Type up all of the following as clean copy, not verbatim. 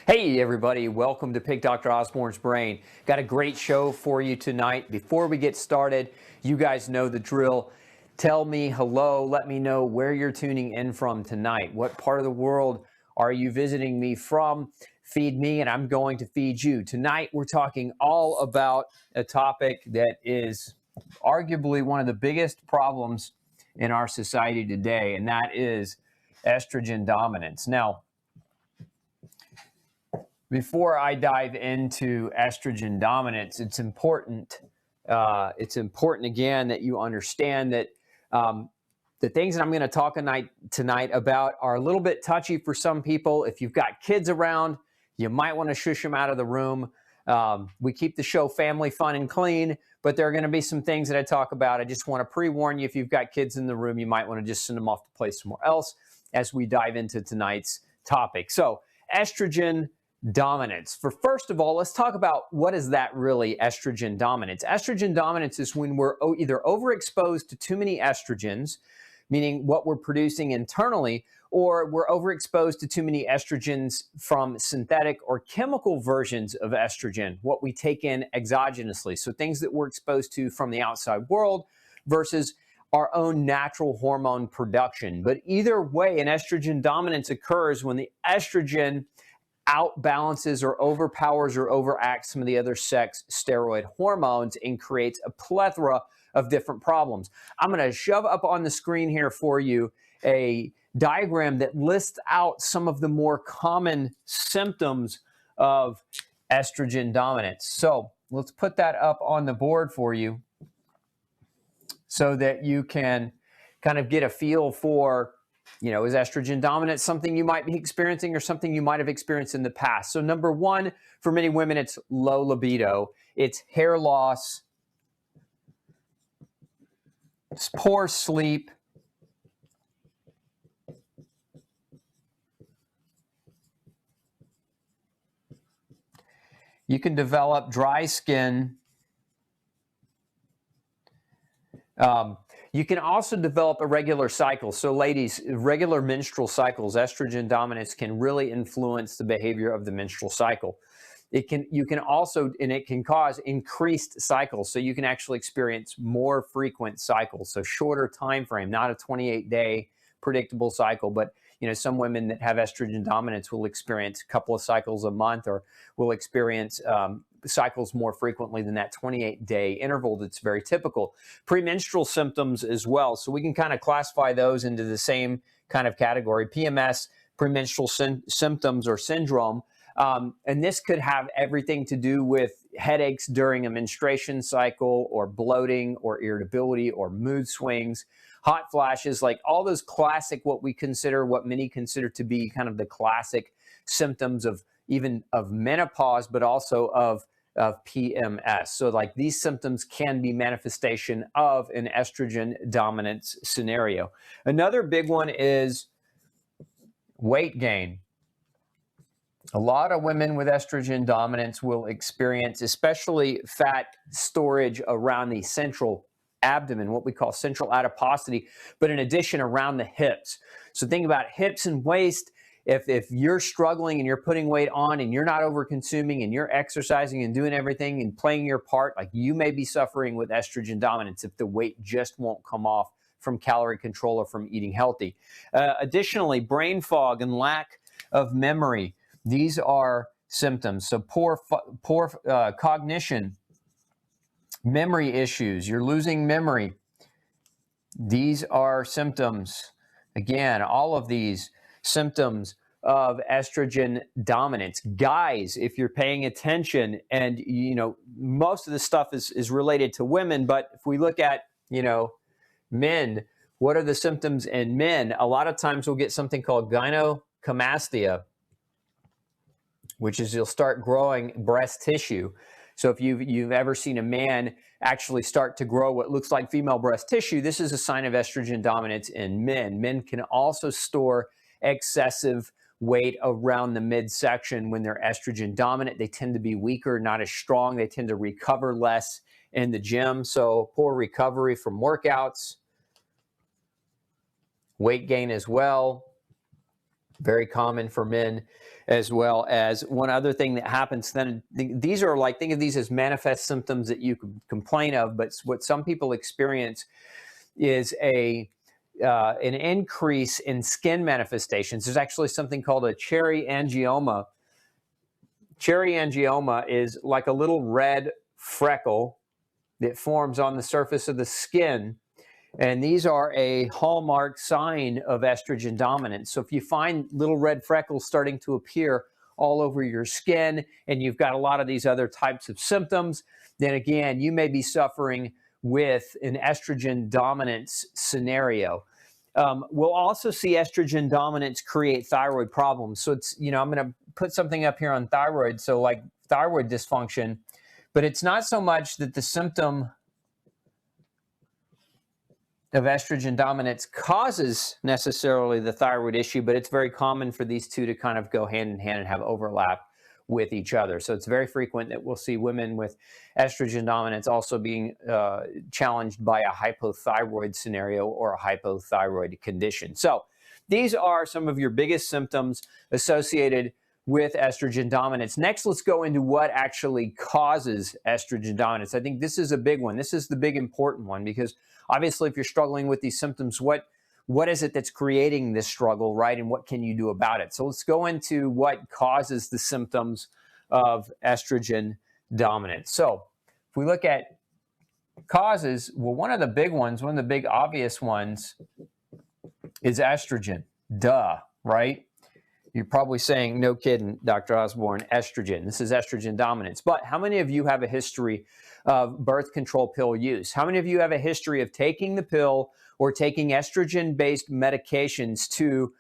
Hey everybody, welcome to Pig Dr. Osborne's Brain. Got a great show for you tonight. Before we get started, you guys know the drill. Tell me hello, let me know where you're tuning in from tonight. What part of the world are you visiting me from? Feed me and I'm going to feed you. Tonight we're talking all about a topic that is arguably one of the biggest problems in our society today, and that is estrogen dominance. Now, before I dive into estrogen dominance, it's important again that you understand that the things that I'm going to talk tonight about are a little bit touchy for some people. If you've got kids around, you might want to shush them out of the room. We keep the show family, fun, and clean, but there are going to be some things that I talk about. I just want to pre-warn you, if you've got kids in the room, you might want to just send them off to play somewhere else as we dive into tonight's topic. So, estrogen dominance. First of all, let's talk about what is that really, estrogen dominance. Estrogen dominance is when we're either overexposed to too many estrogens, meaning what we're producing internally, or we're overexposed to too many estrogens from synthetic or chemical versions of estrogen, what we take in exogenously. So things that we're exposed to from the outside world versus our own natural hormone production. But either way, an estrogen dominance occurs when the estrogen outbalances or overpowers or overacts some of the other sex steroid hormones and creates a plethora of different problems. I'm going to shove up on the screen here for you a diagram that lists out some of the more common symptoms of estrogen dominance. So let's put that up on the board for you so that you can kind of get a feel for, is estrogen dominance something you might be experiencing or something you might have experienced in the past? So number one, for many women, it's low libido. It's hair loss. It's poor sleep. You can develop dry skin. You can also develop irregular cycles. So ladies, irregular menstrual cycles, estrogen dominance can really influence the behavior of the menstrual cycle. It can cause increased cycles. So you can actually experience more frequent cycles. So shorter time frame, not a 28-day predictable cycle, but some women that have estrogen dominance will experience a couple of cycles a month, or will experience cycles more frequently than that 28-day interval that's very typical. Premenstrual symptoms as well. So we can kind of classify those into the same kind of category. PMS, premenstrual symptoms or syndrome. And this could have everything to do with headaches during a menstruation cycle, or bloating, or irritability, or mood swings, hot flashes, like all those classic, what many consider to be kind of the classic symptoms of menopause, but also of PMS. So like these symptoms can be manifestation of an estrogen dominance scenario. Another big one is weight gain. A lot of women with estrogen dominance will experience, especially fat storage around the central abdomen, what we call central adiposity, but in addition around the hips. So think about hips and waist. If you're struggling and you're putting weight on and you're not over consuming and you're exercising and doing everything and playing your part, like you may be suffering with estrogen dominance if the weight just won't come off from calorie control or from eating healthy. Additionally, brain fog and lack of memory. These are symptoms. So poor cognition, memory issues, you're losing memory. These are symptoms. Again, all of these symptoms of estrogen dominance. Guys, if you're paying attention, and most of this stuff is related to women, but if we look at men, what are the symptoms in men? A lot of times we'll get something called gynecomastia, which is you'll start growing breast tissue. So if you've ever seen a man actually start to grow what looks like female breast tissue, this is a sign of estrogen dominance in men. Men can also store excessive weight around the midsection when they're estrogen dominant. They tend to be weaker, not as strong. They tend to recover less in the gym. So poor recovery from workouts. Weight gain as well. Very common for men, as well as one other thing that happens. Then these are like, think of these as manifest symptoms that you could complain of, but what some people experience is an increase in skin manifestations. There's actually something called a cherry angioma. Cherry angioma is like a little red freckle that forms on the surface of the skin. And these are a hallmark sign of estrogen dominance. So if you find little red freckles starting to appear all over your skin, and you've got a lot of these other types of symptoms, then again, you may be suffering with an estrogen dominance scenario. We'll also see estrogen dominance create thyroid problems. So it's, I'm going to put something up here on thyroid. So like thyroid dysfunction, but it's not so much that the symptom of estrogen dominance causes necessarily the thyroid issue, but it's very common for these two to kind of go hand in hand and have overlap with each other. So it's very frequent that we'll see women with estrogen dominance also being challenged by a hypothyroid scenario or a hypothyroid condition. So these are some of your biggest symptoms associated with estrogen dominance. Next, let's go into what actually causes estrogen dominance. I think this is a big one. This is the big important one, because obviously if you're struggling with these symptoms, what is it that's creating this struggle, right? And what can you do about it? So let's go into what causes the symptoms of estrogen dominance. So if we look at causes, well, one of the big ones, one of the big obvious ones is estrogen. Duh, right? You're probably saying, no kidding, Dr. Osborne, estrogen. This is estrogen dominance. But how many of you have a history of birth control pill use? How many of you have a history of taking the pill or taking estrogen-based medications to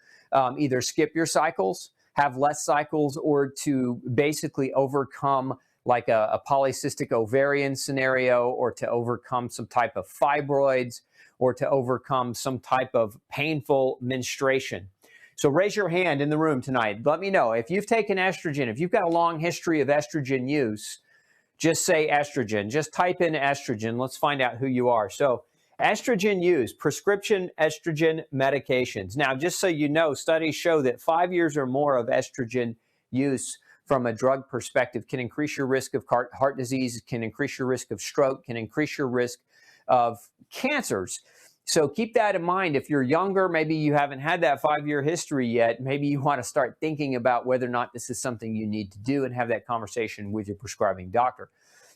either skip your cycles, have less cycles, or to basically overcome like a polycystic ovarian scenario, or to overcome some type of fibroids, or to overcome some type of painful menstruation? So raise your hand in the room tonight. Let me know if you've taken estrogen, if you've got a long history of estrogen use. Just say estrogen. Just type in estrogen. Let's find out who you are. So estrogen use, prescription estrogen medications. Now, just so you know, studies show that 5 years or more of estrogen use from a drug perspective can increase your risk of heart disease, can increase your risk of stroke, can increase your risk of cancers. So keep that in mind. If you're younger, maybe you haven't had that 5-year history yet, maybe you want to start thinking about whether or not this is something you need to do, and have that conversation with your prescribing doctor.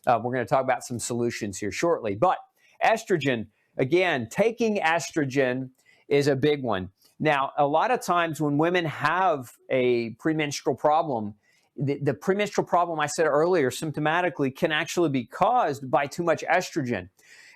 We're going to talk about some solutions here shortly. But estrogen, again, taking estrogen is a big one. Now, a lot of times when women have a premenstrual problem, the premenstrual problem I said earlier, symptomatically, can actually be caused by too much estrogen.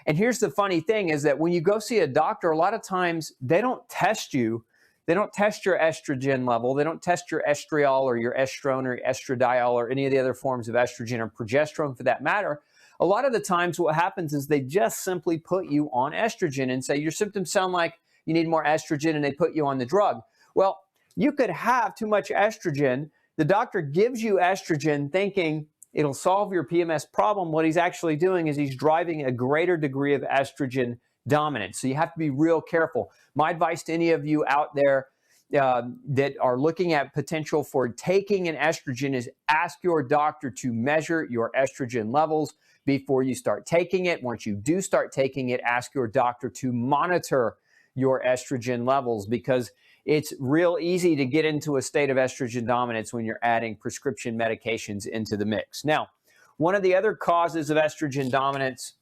And here's the funny thing is that when you go see a doctor, a lot of times they don't test you. They don't test your estrogen level. They don't test your estriol or your estrone or estradiol or any of the other forms of estrogen or progesterone for that matter. A lot of the times what happens is they just simply put you on estrogen and say your symptoms sound like you need more estrogen, and they put you on the drug. Well, you could have too much estrogen. The doctor gives you estrogen thinking it'll solve your PMS problem. What he's actually doing is he's driving a greater degree of estrogen dominance. So you have to be real careful. My advice to any of you out there that are looking at potential for taking an estrogen is ask your doctor to measure your estrogen levels before you start taking it. Once you do start taking it, ask your doctor to monitor your estrogen levels, because it's real easy to get into a state of estrogen dominance when you're adding prescription medications into the mix. Now, one of the other causes of estrogen dominance,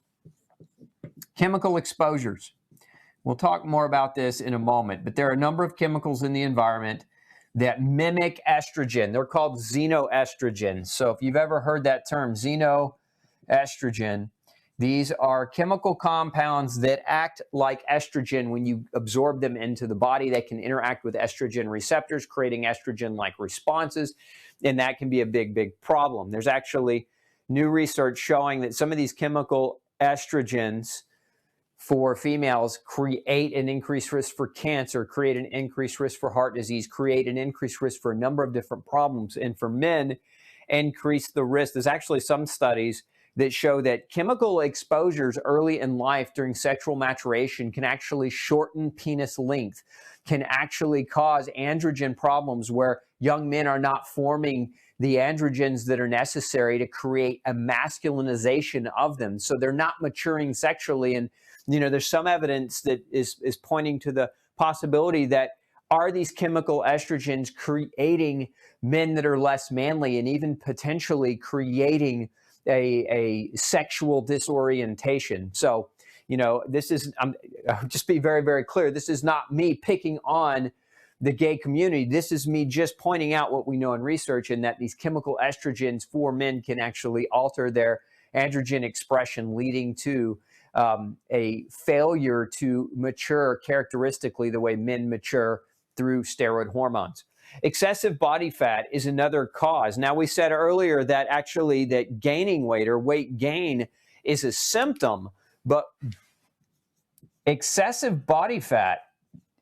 chemical exposures. We'll talk more about this in a moment, but there are a number of chemicals in the environment that mimic estrogen. They're called xenoestrogens. So if you've ever heard that term, xenoestrogen, these are chemical compounds that act like estrogen when you absorb them into the body. They can interact with estrogen receptors, creating estrogen-like responses, and that can be a big, big problem. There's actually new research showing that some of these chemical estrogens for females create an increased risk for cancer, create an increased risk for heart disease, create an increased risk for a number of different problems. And for men, increase the risk. There's actually some studies that show that chemical exposures early in life during sexual maturation can actually shorten penis length, can actually cause androgen problems where young men are not forming the androgens that are necessary to create a masculinization of them. So they're not maturing sexually. And, there's some evidence that is pointing to the possibility that are these chemical estrogens creating men that are less manly and even potentially creating a sexual disorientation. So, this is, I'll just be very, very clear. This is not me picking on the gay community. This is me just pointing out what we know in research, and that these chemical estrogens for men can actually alter their androgen expression, leading to a failure to mature characteristically the way men mature through steroid hormones. Excessive body fat is another cause. Now, we said earlier that actually that gaining weight or weight gain is a symptom, but excessive body fat,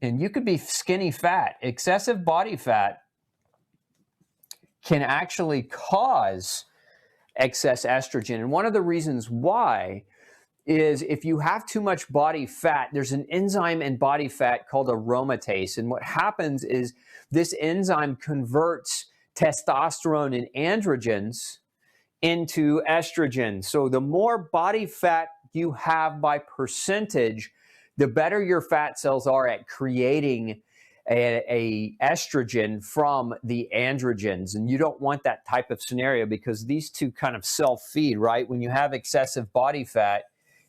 and you could be skinny fat, excessive body fat can actually cause excess estrogen. And one of the reasons why is if you have too much body fat, there's an enzyme in body fat called aromatase. And what happens is this enzyme converts testosterone and androgens into estrogen. So the more body fat you have by percentage, the better your fat cells are at creating a estrogen from the androgens. And you don't want that type of scenario because these two kind of self-feed, right? When you have excessive body fat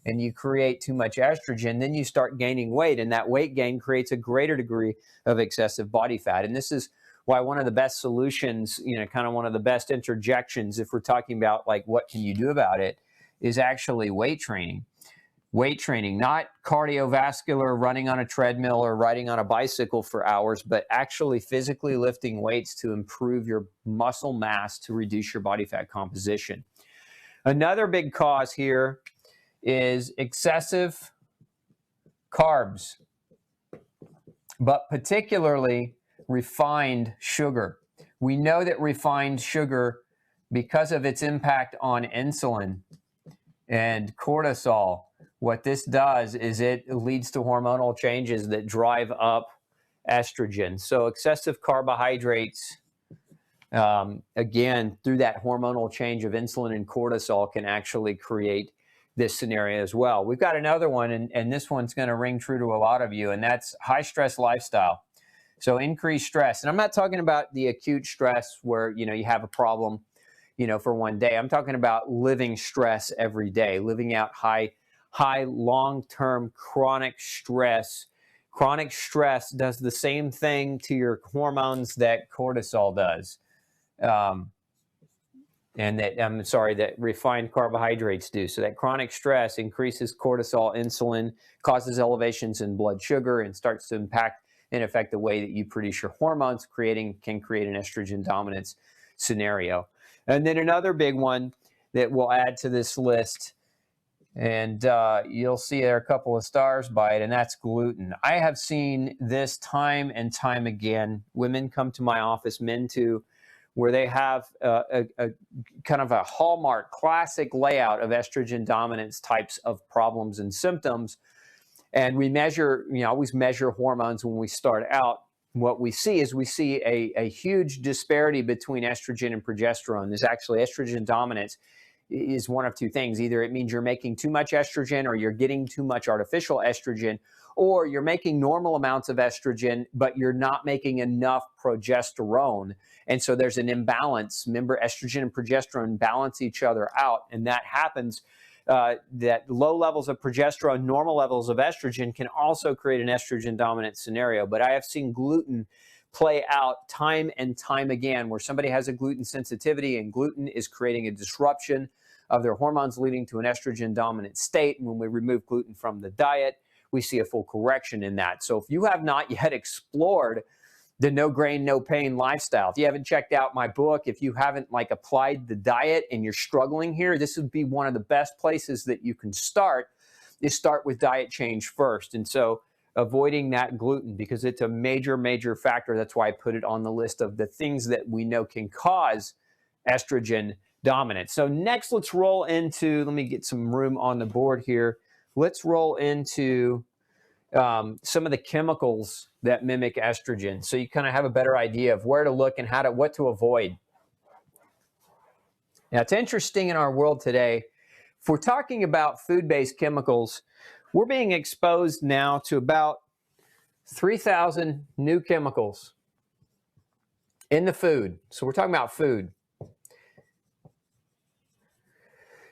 and you create too much estrogen, then you start gaining weight, and that weight gain creates a greater degree of excessive body fat. And this is why one of the best solutions, kind of one of the best interjections, if we're talking about like what can you do about it, is actually weight training. Weight training, not cardiovascular, running on a treadmill or riding on a bicycle for hours, but actually physically lifting weights to improve your muscle mass to reduce your body fat composition. Another big cause here is excessive carbs, but particularly refined sugar. We know that refined sugar, because of its impact on insulin and cortisol, what this does is it leads to hormonal changes that drive up estrogen. So excessive carbohydrates, again, through that hormonal change of insulin and cortisol, can actually create this scenario as well. We've got another one, and this one's going to ring true to a lot of you, and that's high stress lifestyle. So increased stress. And I'm not talking about the acute stress where, you have a problem, for one day. I'm talking about living stress every day, living out high long-term chronic stress. Chronic stress does the same thing to your hormones that cortisol does. That refined carbohydrates do. So that chronic stress increases cortisol, insulin, causes elevations in blood sugar, and starts to impact and affect the way that you produce your hormones, can create an estrogen dominance scenario. And then another big one that we'll add to this list, and you'll see there are a couple of stars by it, and that's gluten. I have seen this time and time again. Women come to my office, men too, where they have a kind of a hallmark classic layout of estrogen dominance types of problems and symptoms. And we measure, always measure hormones when we start out. What we see is a huge disparity between estrogen and progesterone. There's actually estrogen dominance is one of two things. Either it means you're making too much estrogen, or you're getting too much artificial estrogen, or you're making normal amounts of estrogen, but you're not making enough progesterone. And so there's an imbalance. Remember, estrogen and progesterone balance each other out. And that happens, that low levels of progesterone, normal levels of estrogen can also create an estrogen dominant scenario. But I have seen gluten play out time and time again, where somebody has a gluten sensitivity and gluten is creating a disruption of their hormones, leading to an estrogen dominant state. And when we remove gluten from the diet, we see a full correction in that. So if you have not yet explored the no grain, no pain lifestyle, if you haven't checked out my book, if you haven't applied the diet and you're struggling here, this would be one of the best places that you can start, is start with diet change first. And so avoiding that gluten, because it's a major, major factor. That's why I put it on the list of the things that we know can cause estrogen dominance. So next, let's roll into, let me get some room on the board here. Let's roll into some of the chemicals that mimic estrogen, so you kind of have a better idea of where to look and what to avoid. Now, it's interesting in our world today, if we're talking about food-based chemicals, we're being exposed now to about 3,000 new chemicals in the food. So we're talking about food.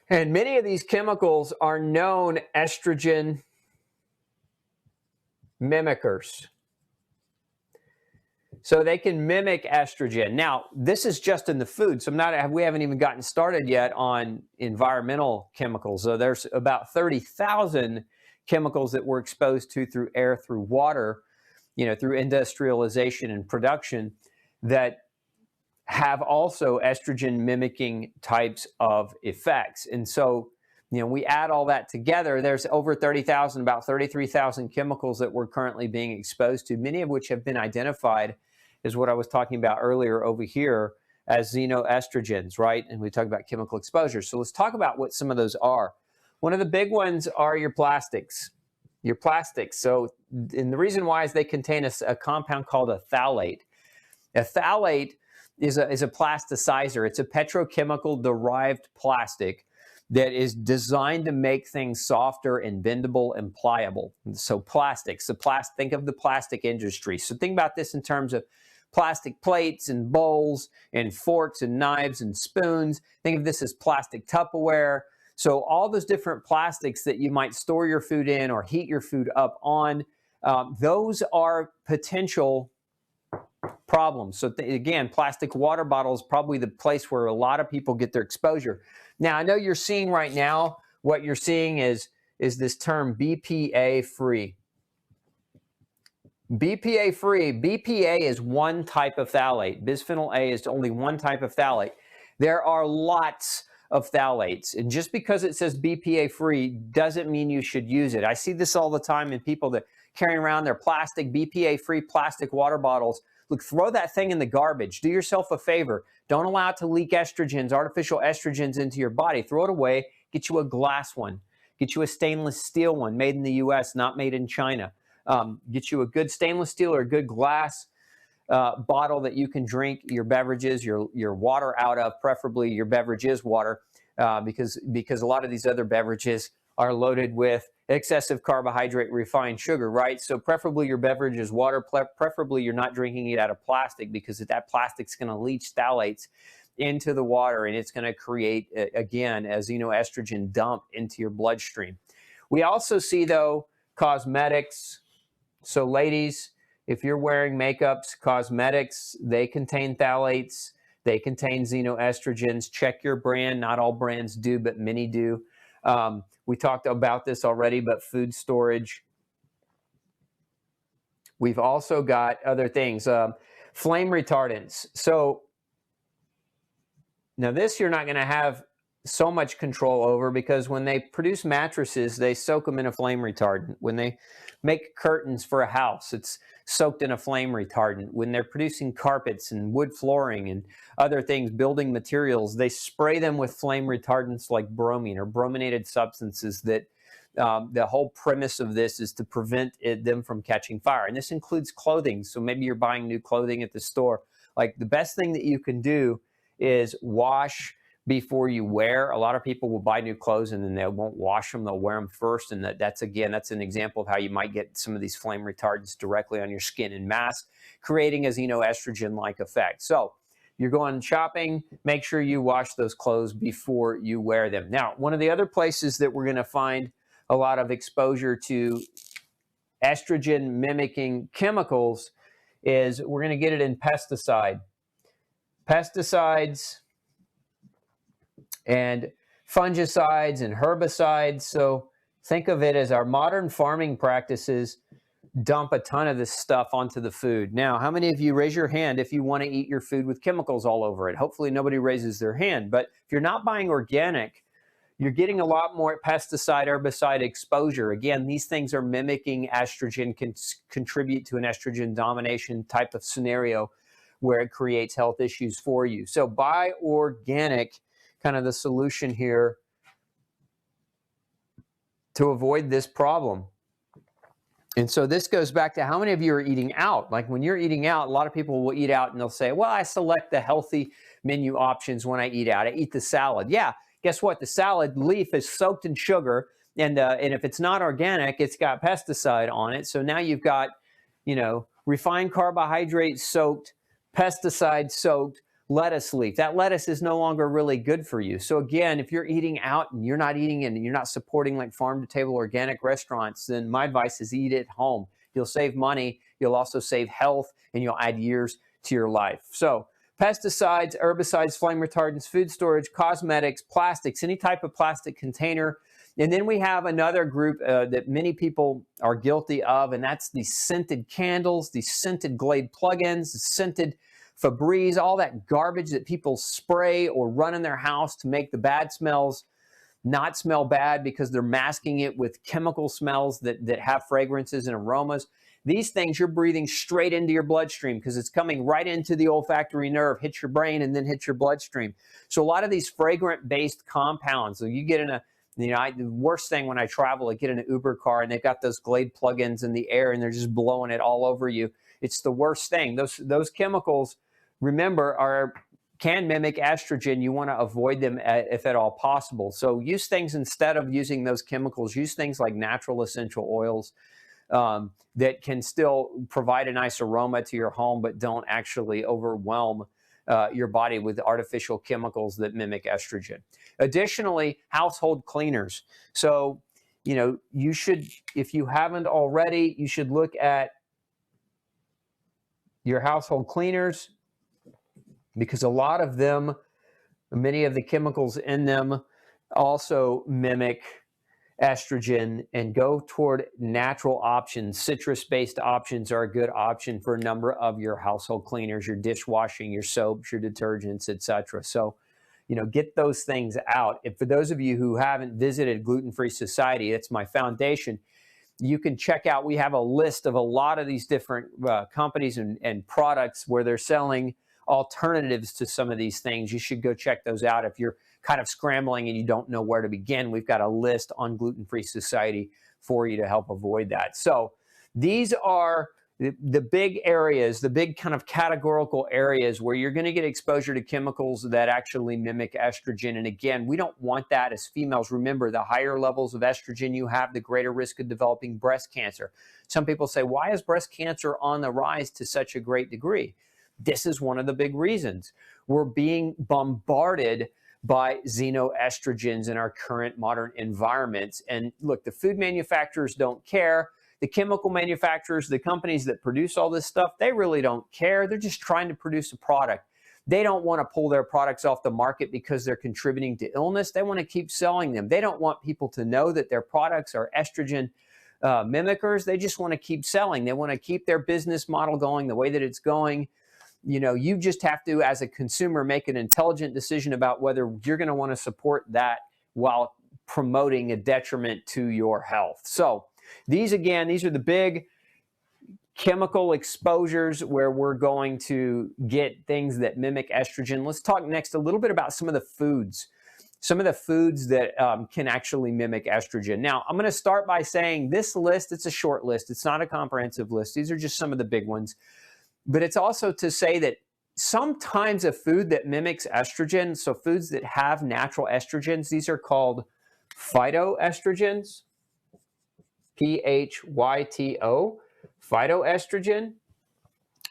And many of these chemicals are known estrogen mimickers. So they can mimic estrogen. Now, this is just in the food. So we haven't even gotten started yet on environmental chemicals. So there's about 30,000 chemicals that we're exposed to through air, through water, through industrialization and production, that have also estrogen mimicking types of effects. And so, we add all that together, there's over 30,000, about 33,000 chemicals that we're currently being exposed to, many of which have been identified as what I was talking about earlier over here as xenoestrogens, right? And we talked about chemical exposure. So let's talk about what some of those are. One of the big ones are your plastics. So, and the reason why is they contain a compound called a phthalate. A phthalate is a plasticizer. It's a petrochemical derived plastic that is designed to make things softer and bendable and pliable. So plastics, think of the plastic industry. So think about this in terms of plastic plates and bowls and forks and knives and spoons. Think of this as plastic Tupperware. So all those different plastics that you might store your food in or heat your food up on, those are potential problems. So again, plastic water bottles, probably the place where a lot of people get their exposure. Now, I know you're seeing right now, what you're seeing is this term BPA free. BPA free, BPA is one type of phthalate. Bisphenol A is only one type of phthalate. There are lots of phthalates. And just because it says BPA free doesn't mean you should use it. I see this all the time in people that carrying around their plastic, BPA free plastic water bottles. Look, throw that thing in the garbage. Do yourself a favor. Don't allow it to leak estrogens, artificial estrogens into your body. Throw it away. Get you a glass one. Get you a stainless steel one made in the US, not made in China. Get you a good stainless steel or a good glass bottle that you can drink your beverages, your water out of. Preferably your beverage is water, because a lot of these other beverages are loaded with excessive carbohydrate, refined sugar, right? So preferably your beverage is water. Preferably you're not drinking it out of plastic, because that plastic's going to leach phthalates into the water, and it's going to create, again, a xenoestrogen dump into your bloodstream. We also see, though, cosmetics. So ladies, if you're wearing makeups, cosmetics, they contain phthalates. They contain xenoestrogens. Check your brand. Not all brands do, but many do. We talked about this already, but food storage. We've also got other things. Flame retardants. So now this you're not going to have so much control over, because when they produce mattresses, they soak them in a flame retardant. When they make curtains for a house, it's soaked in a flame retardant. When they're producing carpets and wood flooring and other things, building materials, they spray them with flame retardants like bromine or brominated substances that the whole premise of this is to prevent them from catching fire. And this includes clothing. So maybe you're buying new clothing at the store. Like, the best thing that you can do is wash before you wear. A lot of people will buy new clothes and then they won't wash them. They'll wear them first. And that's an example of how you might get some of these flame retardants directly on your skin en masse, creating a xenoestrogen-like effect. So you're going shopping, make sure you wash those clothes before you wear them. Now, one of the other places that we're going to find a lot of exposure to estrogen mimicking chemicals is we're going to get it in pesticides and fungicides and herbicides. So think of it as our modern farming practices dump a ton of this stuff onto the food. Now, how many of you, raise your hand if you want to eat your food with chemicals all over it? Hopefully nobody raises their hand. But if you're not buying organic, you're getting a lot more pesticide, herbicide exposure. Again, these things are mimicking estrogen, can contribute to an estrogen domination type of scenario where it creates health issues for you. So buy organic, kind of the solution here to avoid this problem. And so this goes back to how many of you are eating out. Like when you're eating out, a lot of people will eat out and they'll say, well, I select the healthy menu options when I eat out. I eat the salad. Yeah, guess what? The salad leaf is soaked in sugar. And if it's not organic, it's got pesticide on it. So now you've got, you know, refined carbohydrate soaked, pesticide soaked lettuce leaf. That lettuce is no longer really good for you. So again, if you're eating out and you're not eating and you're not supporting like farm to table organic restaurants, then my advice is eat at home. You'll save money. You'll also save health and you'll add years to your life. So pesticides, herbicides, flame retardants, food storage, cosmetics, plastics, any type of plastic container. And then we have another group that many people are guilty of, and that's these scented candles, these scented Glade plugins, the scented Febreze, all that garbage that people spray or run in their house to make the bad smells not smell bad because they're masking it with chemical smells that have fragrances and aromas. These things you're breathing straight into your bloodstream because it's coming right into the olfactory nerve, hits your brain, and then hits your bloodstream. So a lot of these fragrant-based compounds, so you get in a, you know, the worst thing when I travel, I get in an Uber car and they've got those Glade plugins in the air and they're just blowing it all over you. It's the worst thing. Those chemicals, remember, can mimic estrogen. You want to avoid them if at all possible. So use things instead of using those chemicals. Use things like natural essential oils that can still provide a nice aroma to your home, but don't actually overwhelm your body with artificial chemicals that mimic estrogen. Additionally, household cleaners. So, you know, you should, if you haven't already, you should look at your household cleaners, because a lot of them, many of the chemicals in them also mimic estrogen, and go toward natural options. Citrus-based options are a good option for a number of your household cleaners, your dishwashing, your soaps, your detergents, etc. So, you know, get those things out. And for those of you who haven't visited Gluten-Free Society, it's my foundation, you can check out, we have a list of a lot of these different companies and products where they're selling alternatives to some of these things. You should go check those out. If you're kind of scrambling and you don't know where to begin, we've got a list on Gluten-Free Society for you to help avoid that. So these are the big areas, the big kind of categorical areas where you're going to get exposure to chemicals that actually mimic estrogen. And again, we don't want that as females. Remember, the higher levels of estrogen you have, the greater risk of developing breast cancer. Some people say, why is breast cancer on the rise to such a great degree? This is one of the big reasons. We're being bombarded by xenoestrogens in our current modern environments. And look, the food manufacturers don't care. The chemical manufacturers, the companies that produce all this stuff, they really don't care. They're just trying to produce a product. They don't want to pull their products off the market because they're contributing to illness. They want to keep selling them. They don't want people to know that their products are estrogen mimickers. They just want to keep selling. They want to keep their business model going the way that it's going. You know, you just have to, as a consumer, make an intelligent decision about whether you're going to want to support that while promoting a detriment to your health. So these, again, these are the big chemical exposures where we're going to get things that mimic estrogen. Let's talk next a little bit about some of the foods that can actually mimic estrogen. Now, I'm going to start by saying this list, it's a short list. It's not a comprehensive list. These are just some of the big ones. But it's also to say that sometimes a food that mimics estrogen, so foods that have natural estrogens, these are called phytoestrogens, P-H-Y-T-O, phytoestrogen.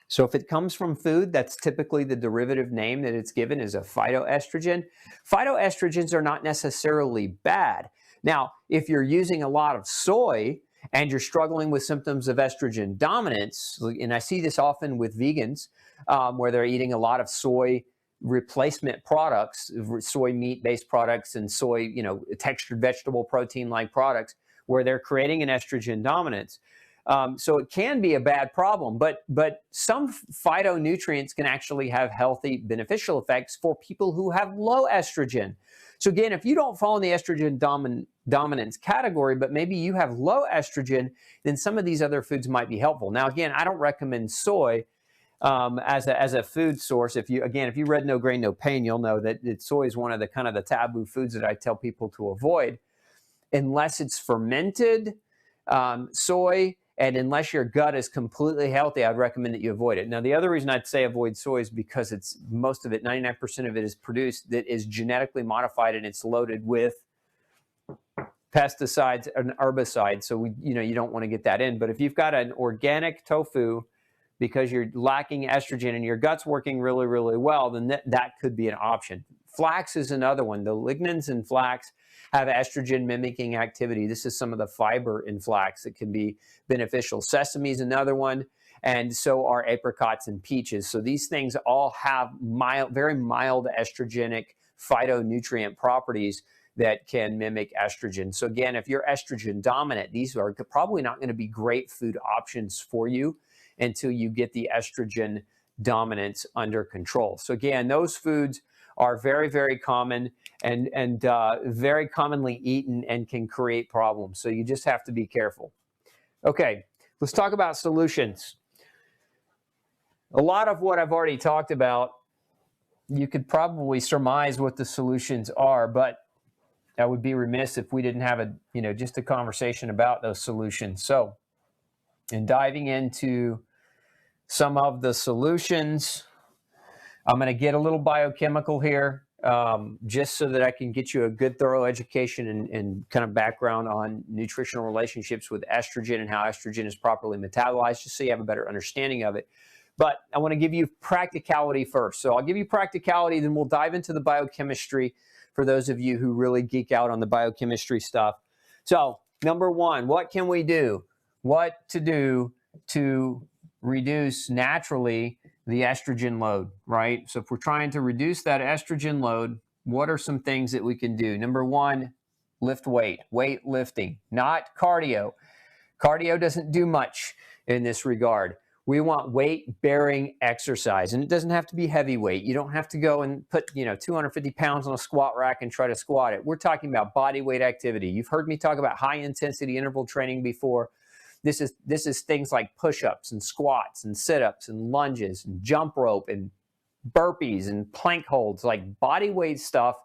So if it comes from food, that's typically the derivative name that it's given is a phytoestrogen. Phytoestrogens are not necessarily bad. Now, if you're using a lot of soy, and you're struggling with symptoms of estrogen dominance, and I see this often with vegans, where they're eating a lot of soy replacement products, soy meat-based products and soy, you know, textured vegetable protein-like products, where they're creating an estrogen dominance. So it can be a bad problem, but some phytonutrients can actually have healthy, beneficial effects for people who have low estrogen. So again, if you don't fall in the estrogen dominance category, but maybe you have low estrogen, then some of these other foods might be helpful. Now, again, I don't recommend soy as a food source. If you read No Grain, No Pain, you'll know that soy is one of the kind of the taboo foods that I tell people to avoid, unless it's fermented soy, and unless your gut is completely healthy, I'd recommend that you avoid it. Now, the other reason I'd say avoid soy is because it's most of it, 99% of it is produced that is genetically modified, and it's loaded with pesticides and herbicides. So you don't want to get that in. But if you've got an organic tofu, because you're lacking estrogen and your gut's working really, really well, then that could be an option. Flax is another one. The lignans in flax have estrogen mimicking activity. This is some of the fiber in flax that can be beneficial. Sesame is another one, and so are apricots and peaches. So these things all have very mild estrogenic phytonutrient properties that can mimic estrogen. So again, if you're estrogen dominant, these are probably not going to be great food options for you until you get the estrogen dominance under control. So again, those foods are very, very common and very commonly eaten and can create problems. So you just have to be careful. Okay, let's talk about solutions. A lot of what I've already talked about, you could probably surmise what the solutions are, but I would be remiss if we didn't have just a conversation about those solutions. So in diving into some of the solutions, I'm going to get a little biochemical here, just so that I can get you a good, thorough education and kind of background on nutritional relationships with estrogen and how estrogen is properly metabolized, just so you have a better understanding of it. But I want to give you practicality first. So I'll give you practicality, then we'll dive into the biochemistry for those of you who really geek out on the biochemistry stuff. So number one, what can we do? What to do to reduce naturally the estrogen load, right? So if we're trying to reduce that estrogen load, what are some things that we can do? Number one, lift weightlifting, not cardio. Cardio doesn't do much in this regard. We want weight-bearing exercise, and it doesn't have to be heavy weight. You don't have to go and put 250 pounds on a squat rack and try to squat it. We're talking about body weight activity. You've heard me talk about high-intensity interval training before. This is things like push-ups and squats and sit-ups and lunges and jump rope and burpees and plank holds, like body weight stuff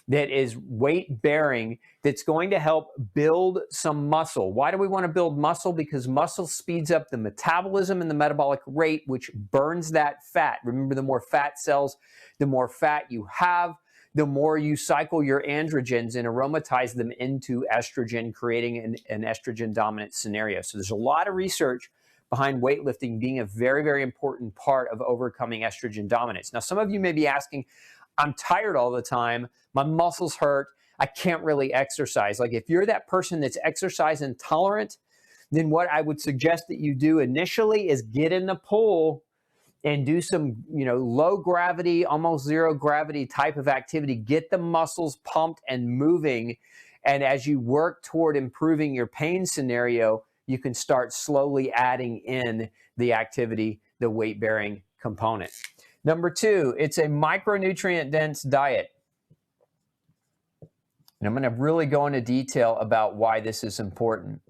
that is weight-bearing, that's going to help build some muscle. Why do we want to build muscle? Because muscle speeds up the metabolism and the metabolic rate, which burns that fat. Remember, the more fat cells, the more fat you have, the more you cycle your androgens and aromatize them into estrogen, creating an estrogen dominant scenario. So there's a lot of research behind weightlifting being a very, very important part of overcoming estrogen dominance. Now, some of you may be asking, I'm tired all the time, my muscles hurt, I can't really exercise. Like, if you're that person that's exercise intolerant, then what I would suggest that you do initially is get in the pool and do some, low gravity, almost zero gravity type of activity. Get the muscles pumped and moving. And as you work toward improving your pain scenario, you can start slowly adding in the activity, the weight-bearing component. Number two, it's a micronutrient-dense diet. And I'm going to really go into detail about why this is important.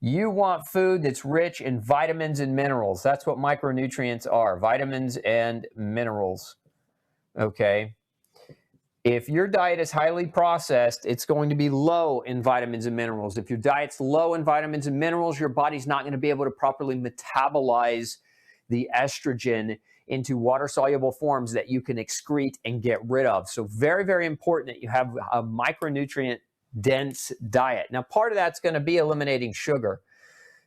You want food that's rich in vitamins and minerals. That's what micronutrients are, vitamins and minerals. Okay? If your diet is highly processed, it's going to be low in vitamins and minerals. If your diet's low in vitamins and minerals, your body's not going to be able to properly metabolize the estrogen into water-soluble forms that you can excrete and get rid of. So very, very important that you have a micronutrient-dense diet. Now, part of that's going to be eliminating sugar.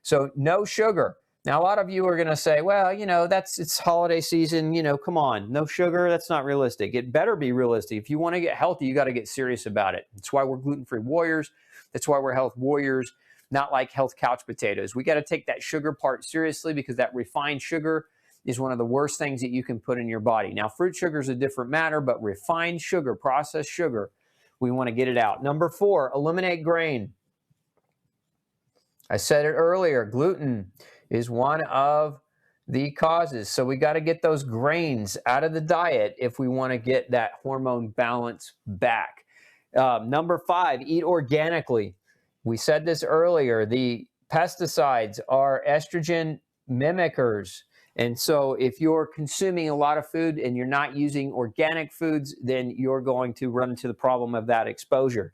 So no sugar. Now, a lot of you are going to say, well, it's holiday season, come on, no sugar, that's not realistic. It better be realistic. If you want to get healthy, you got to get serious about it. That's why we're gluten-free warriors. That's why we're health warriors, not like health couch potatoes. We got to take that sugar part seriously, because that refined sugar is one of the worst things that you can put in your body. Now, fruit sugar is a different matter, but refined sugar, processed sugar, we want to get it out. Number four, eliminate grain. I said it earlier, gluten is one of the causes. So we got to get those grains out of the diet if we want to get that hormone balance back. Number five, eat organically. We said this earlier, the pesticides are estrogen mimickers, And so if you're consuming a lot of food and you're not using organic foods, then you're going to run into the problem of that exposure.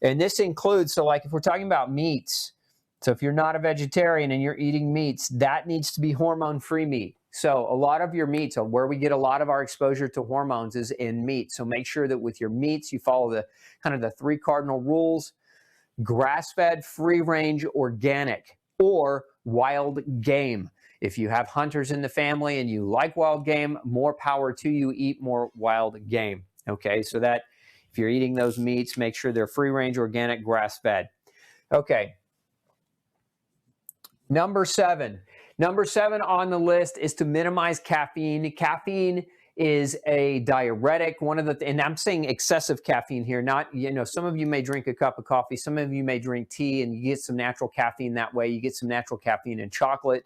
And this includes, so like if we're talking about meats, so if you're not a vegetarian and you're eating meats, that needs to be hormone-free meat. So a lot of your meats, where we get a lot of our exposure to hormones is in meat. So make sure that with your meats, you follow the kind of the 3 cardinal rules: grass-fed, free-range, organic, or wild game. If you have hunters in the family and you like wild game, more power to you. Eat more wild game. Okay, so that if you're eating those meats, make sure they're free-range, organic, grass-fed. Okay. Number 7. Number 7 on the list is to minimize caffeine. Caffeine is a diuretic. And I'm saying excessive caffeine here, not, some of you may drink a cup of coffee, some of you may drink tea, and you get some natural caffeine that way. You get some natural caffeine in chocolate.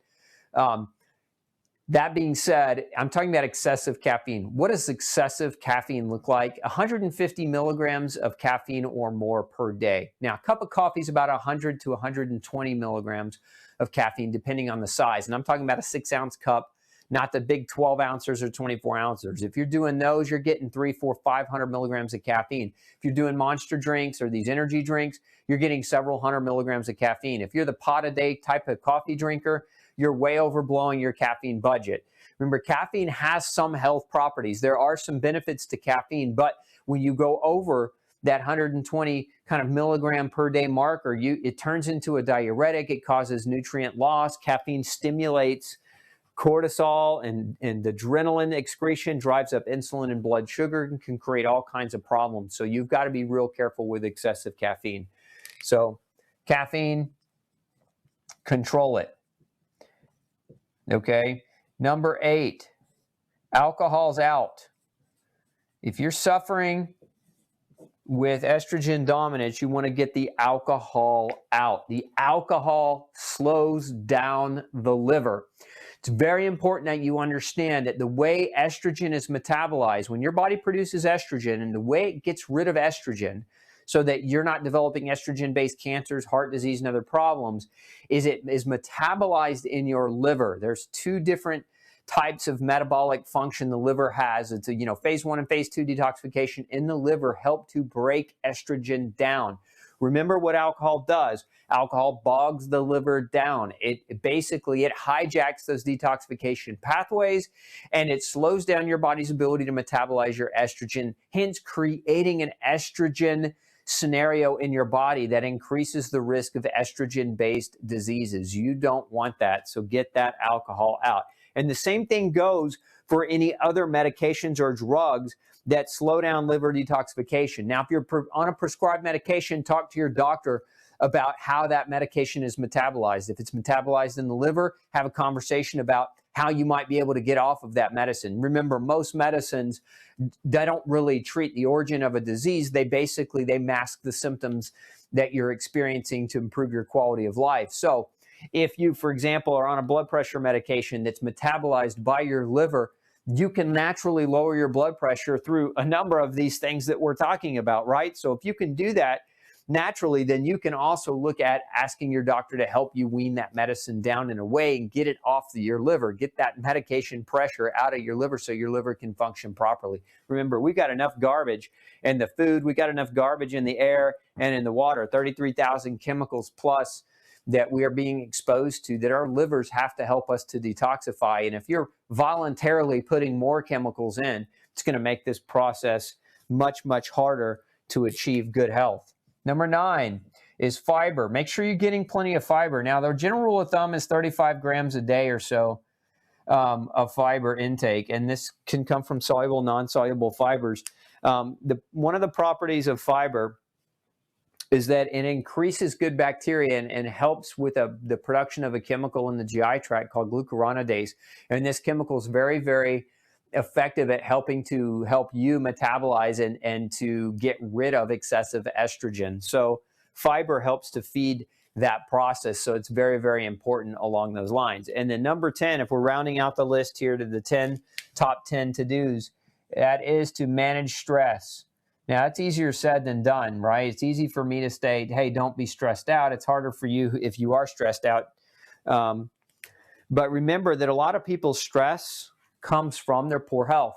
That being said, I'm talking about excessive caffeine. What does excessive caffeine look like? 150 milligrams of caffeine or more per day. Now, a cup of coffee is about 100 to 120 milligrams of caffeine, depending on the size. And I'm talking about a 6-ounce cup, not the big 12 ounces or 24 ounces. If you're doing those, you're getting 300, 400, 500 milligrams of caffeine. If you're doing monster drinks or these energy drinks, you're getting several hundred milligrams of caffeine. If you're the pot a day type of coffee drinker, you're way overblowing your caffeine budget. Remember, caffeine has some health properties. There are some benefits to caffeine, but when you go over that 120 kind of milligram per day marker, it turns into a diuretic. It causes nutrient loss. Caffeine stimulates cortisol and adrenaline excretion, drives up insulin and blood sugar, and can create all kinds of problems. So you've got to be real careful with excessive caffeine. So caffeine, control it. Okay. Number 8, alcohol's out. If you're suffering with estrogen dominance, you want to get the alcohol out. The alcohol slows down the liver. It's very important that you understand that the way estrogen is metabolized, when your body produces estrogen and the way it gets rid of estrogen so that you're not developing estrogen-based cancers, heart disease, and other problems, is it is metabolized in your liver. There's 2 different types of metabolic function the liver has. It's phase 1 and phase 2 detoxification in the liver help to break estrogen down. Remember what alcohol does. Alcohol bogs the liver down. It basically hijacks those detoxification pathways, and it slows down your body's ability to metabolize your estrogen, hence creating an estrogen scenario in your body that increases the risk of estrogen-based diseases. You don't want that, so get that alcohol out. And the same thing goes for any other medications or drugs that slow down liver detoxification. Now, if you're on a prescribed medication, talk to your doctor about how that medication is metabolized. If it's metabolized in the liver, have a conversation about how you might be able to get off of that medicine. Remember, most medicines, they don't really treat the origin of a disease. They mask the symptoms that you're experiencing to improve your quality of life. So if you, for example, are on a blood pressure medication that's metabolized by your liver, you can naturally lower your blood pressure through a number of these things that we're talking about, right? So if you can do that naturally, then you can also look at asking your doctor to help you wean that medicine down in a way and get it off your liver, get that medication pressure out of your liver so your liver can function properly. Remember, we got enough garbage in the food, we got enough garbage in the air and in the water, 33,000 chemicals plus that we are being exposed to, that our livers have to help us to detoxify. And if you're voluntarily putting more chemicals in, it's going to make this process much, much harder to achieve good health. Number 9 is fiber. Make sure you're getting plenty of fiber. Now, the general rule of thumb is 35 grams a day or so of fiber intake, and this can come from soluble, non-soluble fibers. One of the properties of fiber is that it increases good bacteria and helps with the production of a chemical in the GI tract called glucuronidase. And this chemical is very, very effective at helping you metabolize and to get rid of excessive estrogen. So fiber helps to feed that process. So it's very, very important along those lines. And then number 10, if we're rounding out the list here to the top 10 to-dos, that is to manage stress. Now, it's easier said than done, right? It's easy for me to state, hey, don't be stressed out. It's harder for you if you are stressed out. But remember that a lot of people's stress comes from their poor health.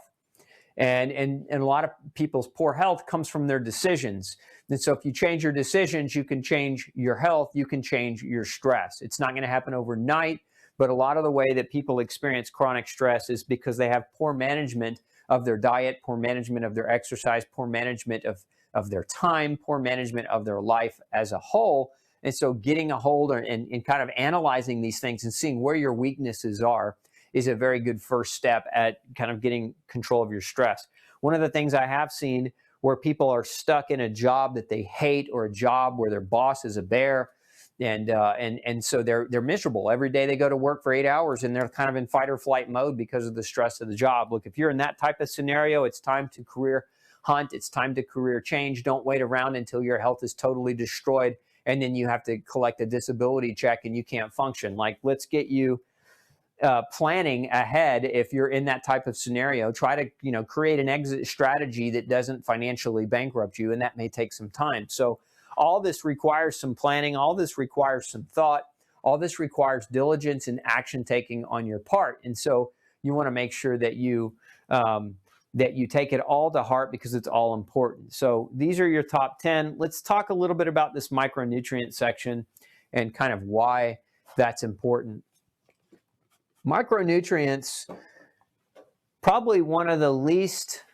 And a lot of people's poor health comes from their decisions. And so if you change your decisions, you can change your health, you can change your stress. It's not going to happen overnight, but a lot of the way that people experience chronic stress is because they have poor management of their diet, poor management of their exercise, poor management of their time, poor management of their life as a whole. And so getting a hold and kind of analyzing these things and seeing where your weaknesses are is a very good first step at kind of getting control of your stress. One of the things I have seen where people are stuck in a job that they hate, or a job where their boss is a bear, and so they're miserable. Every day they go to work for 8 hours and they're kind of in fight or flight mode because of the stress of the job. Look, if you're in that type of scenario, it's time to career hunt. It's time to career change. Don't wait around until your health is totally destroyed and then you have to collect a disability check and you can't function. Like, let's get you planning ahead. If you're in that type of scenario, try to create an exit strategy that doesn't financially bankrupt you, and that may take some time. So all this requires some planning. All this requires some thought. All this requires diligence and action taking on your part. And so you want to make sure that you take it all to heart, because it's all important. So these are your top 10. Let's talk a little bit about this micronutrient section and kind of why that's important. Micronutrients, probably one of the least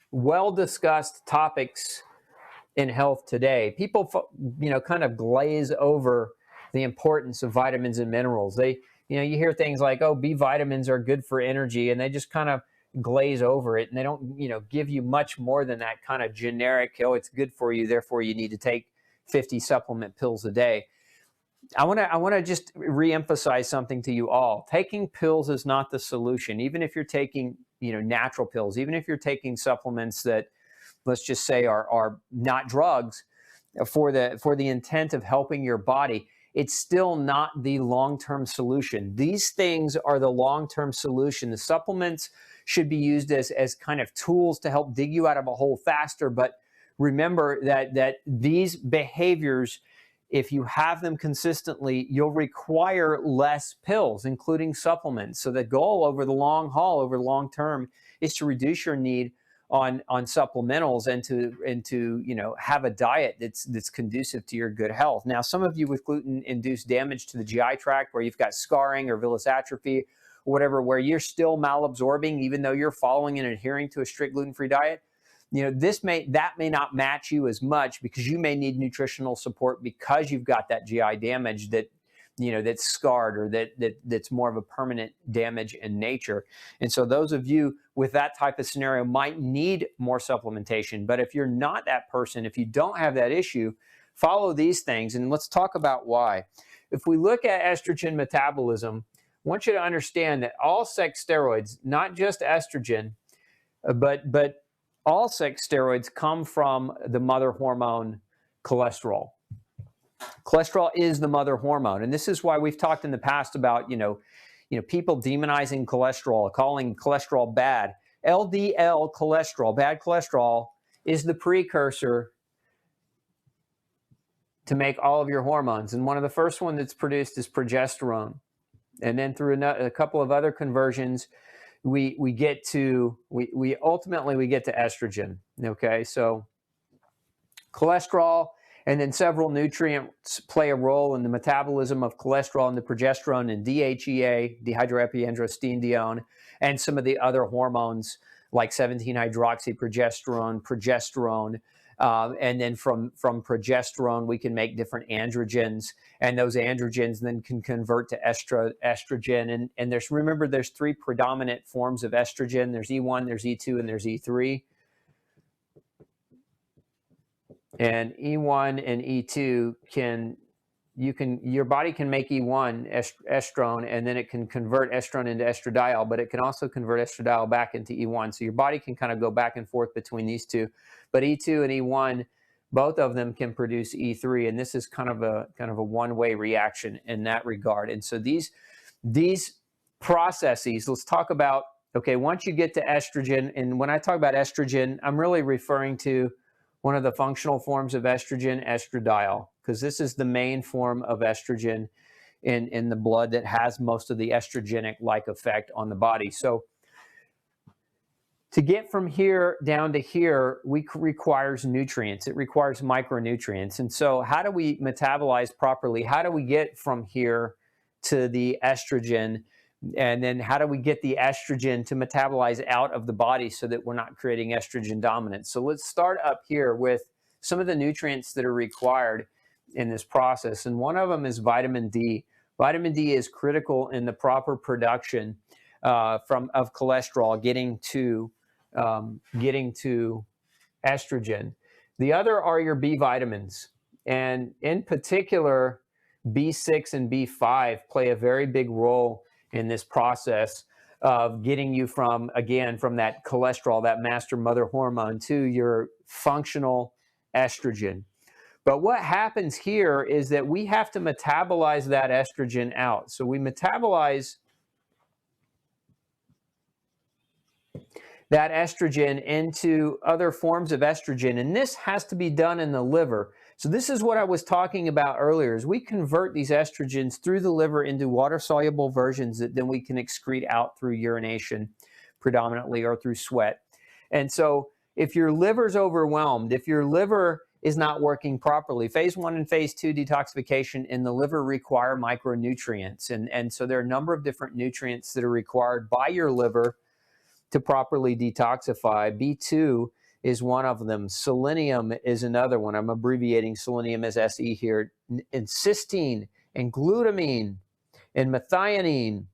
well-discussed topics in health today. People, kind of glaze over the importance of vitamins and minerals. You hear things like, oh, B vitamins are good for energy, and they just kind of glaze over it, and they don't, give you much more than that kind of generic, oh, it's good for you, therefore you need to take 50 supplement pills a day. I want to just reemphasize something to you all. Taking pills is not the solution. Even if you're taking, natural pills, even if you're taking supplements that, let's just say, are not drugs for the intent of helping your body, it's still not the long-term solution. These things are the long-term solution. The supplements should be used as kind of tools to help dig you out of a hole faster. But remember that these behaviors, if you have them consistently, you'll require less pills, including supplements. So the goal over the long haul, over the long term, is to reduce your need on supplementals and to have a diet that's conducive to your good health. Now, some of you with gluten-induced damage to the GI tract, where you've got scarring or villus atrophy or whatever, where you're still malabsorbing even though you're following and adhering to a strict gluten-free diet, that may not match you as much, because you may need nutritional support because you've got that GI damage that's scarred, or that's more of a permanent damage in nature. And so those of you with that type of scenario might need more supplementation. But if you're not that person, if you don't have that issue, follow these things, and let's talk about why. If we look at estrogen metabolism, I want you to understand that all sex steroids, not just estrogen, but all sex steroids, come from the mother hormone cholesterol. Cholesterol is the mother hormone, and this is why we've talked in the past about people demonizing cholesterol, calling cholesterol bad. LDL cholesterol, bad cholesterol, is the precursor to make all of your hormones, and one of the first one that's produced is progesterone, and then through a couple of other conversions, we ultimately get to estrogen. Okay, so cholesterol and then several nutrients play a role in the metabolism of cholesterol and the progesterone and DHEA, dehydroepiandrosterone, and some of the other hormones like 17-hydroxyprogesterone, and then from progesterone we can make different androgens, and those androgens then can convert to estrogen. And there's three predominant forms of estrogen. There's E1, there's E2, and there's E3. And E1 and E2 your body can make E1 estrone, and then it can convert estrone into estradiol, but it can also convert estradiol back into E1. So your body can kind of go back and forth between these two. But E2 and E1, both of them can produce E3, and this is kind of a one-way reaction in that regard. And so these processes, let's talk about, okay, once you get to estrogen, and when I talk about estrogen, I'm really referring to one of the functional forms of estrogen, estradiol, because this is the main form of estrogen in the blood that has most of the estrogenic-like effect on the body. So to get from here down to here, requires nutrients. It requires micronutrients. And so how do we metabolize properly? How do we get from here to the estrogen? And then how do we get the estrogen to metabolize out of the body so that we're not creating estrogen dominance? So let's start up here with some of the nutrients that are required in this process. And one of them is vitamin D. Vitamin D is critical in the proper production of cholesterol getting to estrogen. The other are your B vitamins. And in particular, B6 and B5 play a very big role in this process of getting you from that cholesterol, that master mother hormone, to your functional estrogen. But what happens here is that we have to metabolize that estrogen out. So we metabolize that estrogen into other forms of estrogen, and this has to be done in the liver. So this is what I was talking about earlier, is we convert these estrogens through the liver into water-soluble versions that then we can excrete out through urination predominantly, or through sweat. And so if your liver's overwhelmed, if your liver is not working properly, phase 1 and phase 2 detoxification in the liver require micronutrients. And so there are a number of different nutrients that are required by your liver to properly detoxify. B2 is one of them. Selenium is another one. I'm abbreviating selenium as SE here. And cysteine and glutamine and methionine.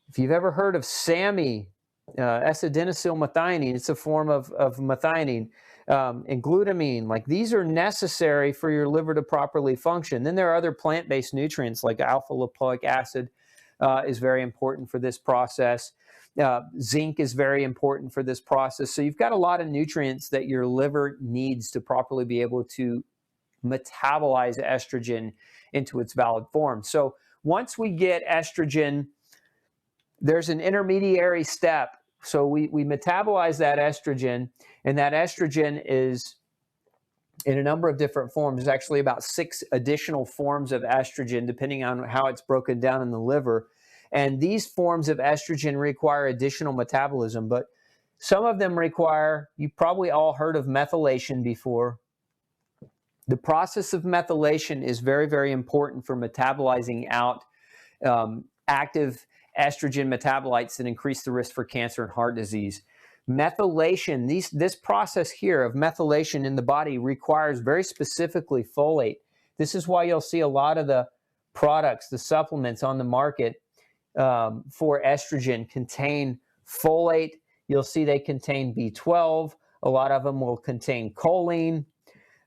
If you've ever heard of SAMe, S-adenosylmethionine, it's a form of methionine, and glutamine, like these are necessary for your liver to properly function. Then there are other plant-based nutrients like alpha lipoic acid is very important for this process. Zinc is very important for this process. So you've got a lot of nutrients that your liver needs to properly be able to metabolize estrogen into its valid form. So once we get estrogen, there's an intermediary step. So we metabolize that estrogen, and that estrogen is in a number of different forms. There's actually about 6 additional forms of estrogen, depending on how it's broken down in the liver. And these forms of estrogen require additional metabolism, but some of them require, you probably all heard of methylation before. The process of methylation is very, very important for metabolizing out active estrogen metabolites that increase the risk for cancer and heart disease. Methylation, this process here of methylation in the body requires very specifically folate. This is why you'll see a lot of the products, the supplements on the market for estrogen contain folate. You'll see they contain B12. A lot of them will contain choline.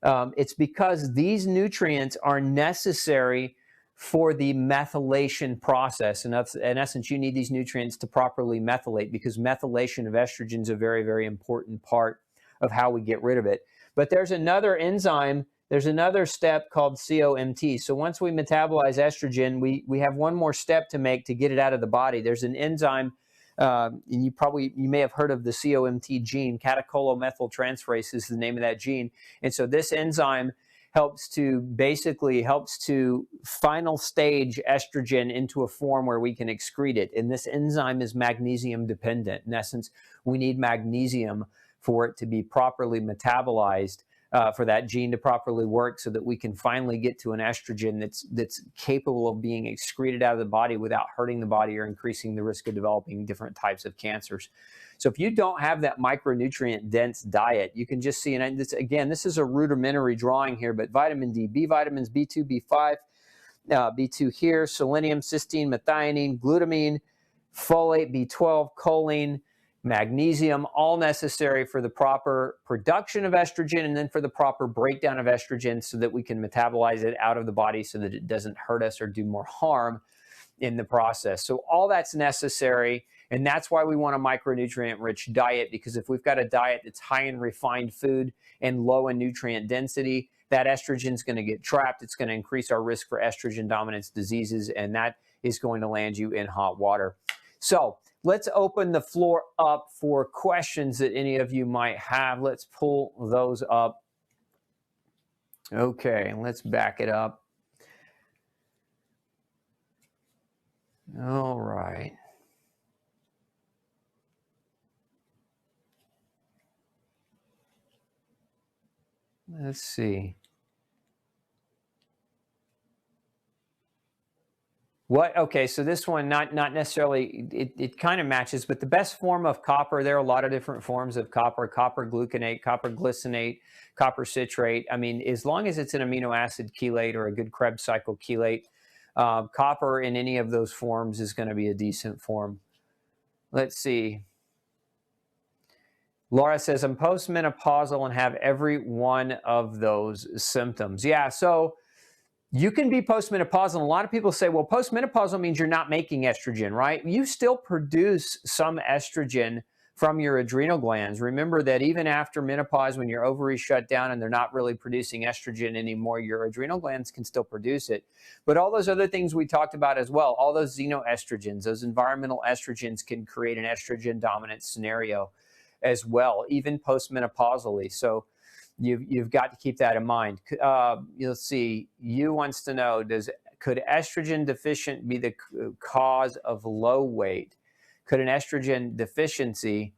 It's because these nutrients are necessary for the methylation process. And in essence, you need these nutrients to properly methylate, because methylation of estrogen is a very, very important part of how we get rid of it. But there's another enzyme, there's another step called COMT. So once we metabolize estrogen, we have one more step to make to get it out of the body. There's an enzyme, and you may have heard of the COMT gene. Catecholomethyltransferase is the name of that gene. And so this enzyme helps to final stage estrogen into a form where we can excrete it. And this enzyme is magnesium dependent. In essence, we need magnesium for it to be properly metabolized, for that gene to properly work, so that we can finally get to an estrogen that's capable of being excreted out of the body without hurting the body or increasing the risk of developing different types of cancers. So if you don't have that micronutrient dense diet, you can just see, and this is a rudimentary drawing here, but vitamin D, B vitamins, B2, B5, B2 here, selenium, cysteine, methionine, glutamine, folate, B12, choline, magnesium, all necessary for the proper production of estrogen, and then for the proper breakdown of estrogen so that we can metabolize it out of the body so that it doesn't hurt us or do more harm in the process. So all that's necessary, and that's why we want a micronutrient-rich diet, because if we've got a diet that's high in refined food and low in nutrient density, that estrogen is going to get trapped. It's going to increase our risk for estrogen dominance diseases, and that is going to land you in hot water. So let's open the floor up for questions that any of you might have. Let's pull those up. Okay, let's back it up. All right. Let's see. What? Okay, so this one not necessarily. It kind of matches, but the best form of copper. There are a lot of different forms of copper: copper gluconate, copper glycinate, copper citrate. I mean, as long as it's an amino acid chelate or a good Krebs cycle chelate, copper in any of those forms is going to be a decent form. Let's see. Laura says, I'm postmenopausal and have every one of those symptoms. Yeah, so you can be postmenopausal. And a lot of people say, well, postmenopausal means you're not making estrogen, right? You still produce some estrogen from your adrenal glands. Remember that even after menopause, when your ovaries shut down and they're not really producing estrogen anymore, your adrenal glands can still produce it. But all those other things we talked about as well, all those xenoestrogens, those environmental estrogens can create an estrogen dominant scenario as well, even postmenopausally. So you've got to keep that in mind. You'll see, you wants to know, could estrogen deficient be the cause of low weight? Could an estrogen deficiency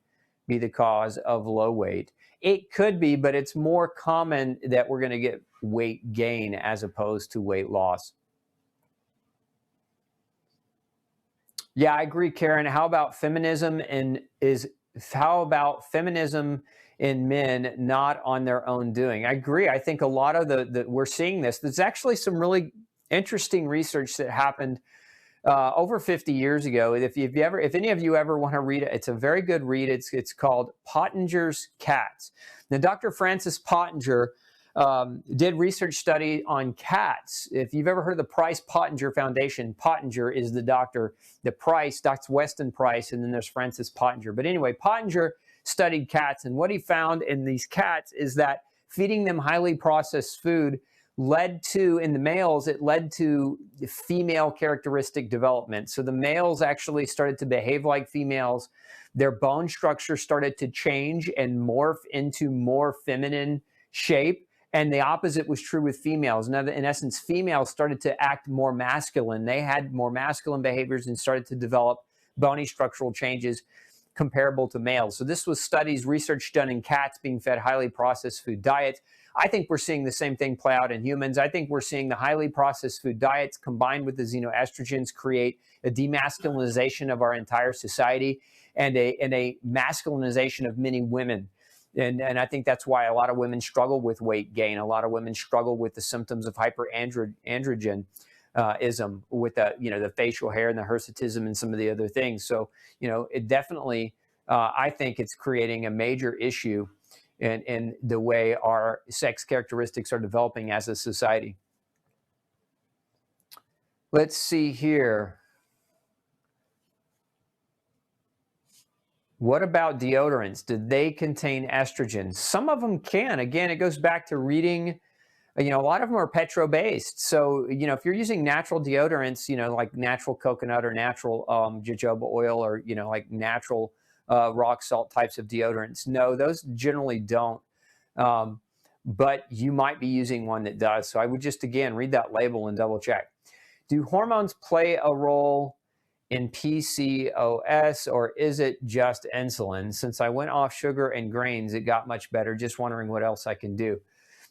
be the cause of low weight? It could be, but it's more common that we're going to get weight gain as opposed to weight loss. Yeah, I agree, Karen. How about feminism in men not on their own doing? I agree. I think a lot of we're seeing this. There's actually some really interesting research that happened over 50 years ago. If any of you ever want to read it, it's a very good read. It's called Pottingers Cats. Now, Dr. Francis Pottinger did research study on cats. If you've ever heard of the Price Pottinger Foundation, Pottinger is the doctor. The Price, Dr. Weston Price, and then there's Francis Pottinger. But anyway, Pottinger studied cats, and what he found in these cats is that feeding them highly processed food led to, in the males, it led to female characteristic development. So the males actually started to behave like females. Their bone structure started to change and morph into more feminine shape. And the opposite was true with females. Now, in essence, females started to act more masculine. They had more masculine behaviors and started to develop bony structural changes comparable to males. So this was research done in cats being fed highly processed food diets. I think we're seeing the same thing play out in humans. I think we're seeing the highly processed food diets combined with the xenoestrogens create a demasculinization of our entire society and a masculinization of many women. And I think that's why a lot of women struggle with weight gain. A lot of women struggle with the symptoms of hyperandrogenism, with the facial hair and the hirsutism and some of the other things. So, it definitely, I think it's creating a major issue in the way our sex characteristics are developing as a society. Let's see here. What about deodorants? Do they contain estrogen? Some of them can. Again, it goes back to reading. A lot of them are petro-based. So, if you're using natural deodorants, like natural coconut or natural jojoba oil or, like natural rock salt types of deodorants, no, those generally don't. But you might be using one that does. So I would just, again, read that label and double check. Do hormones play a role in PCOS, or is it just insulin? Since I went off sugar and grains, it got much better. Just wondering what else I can do.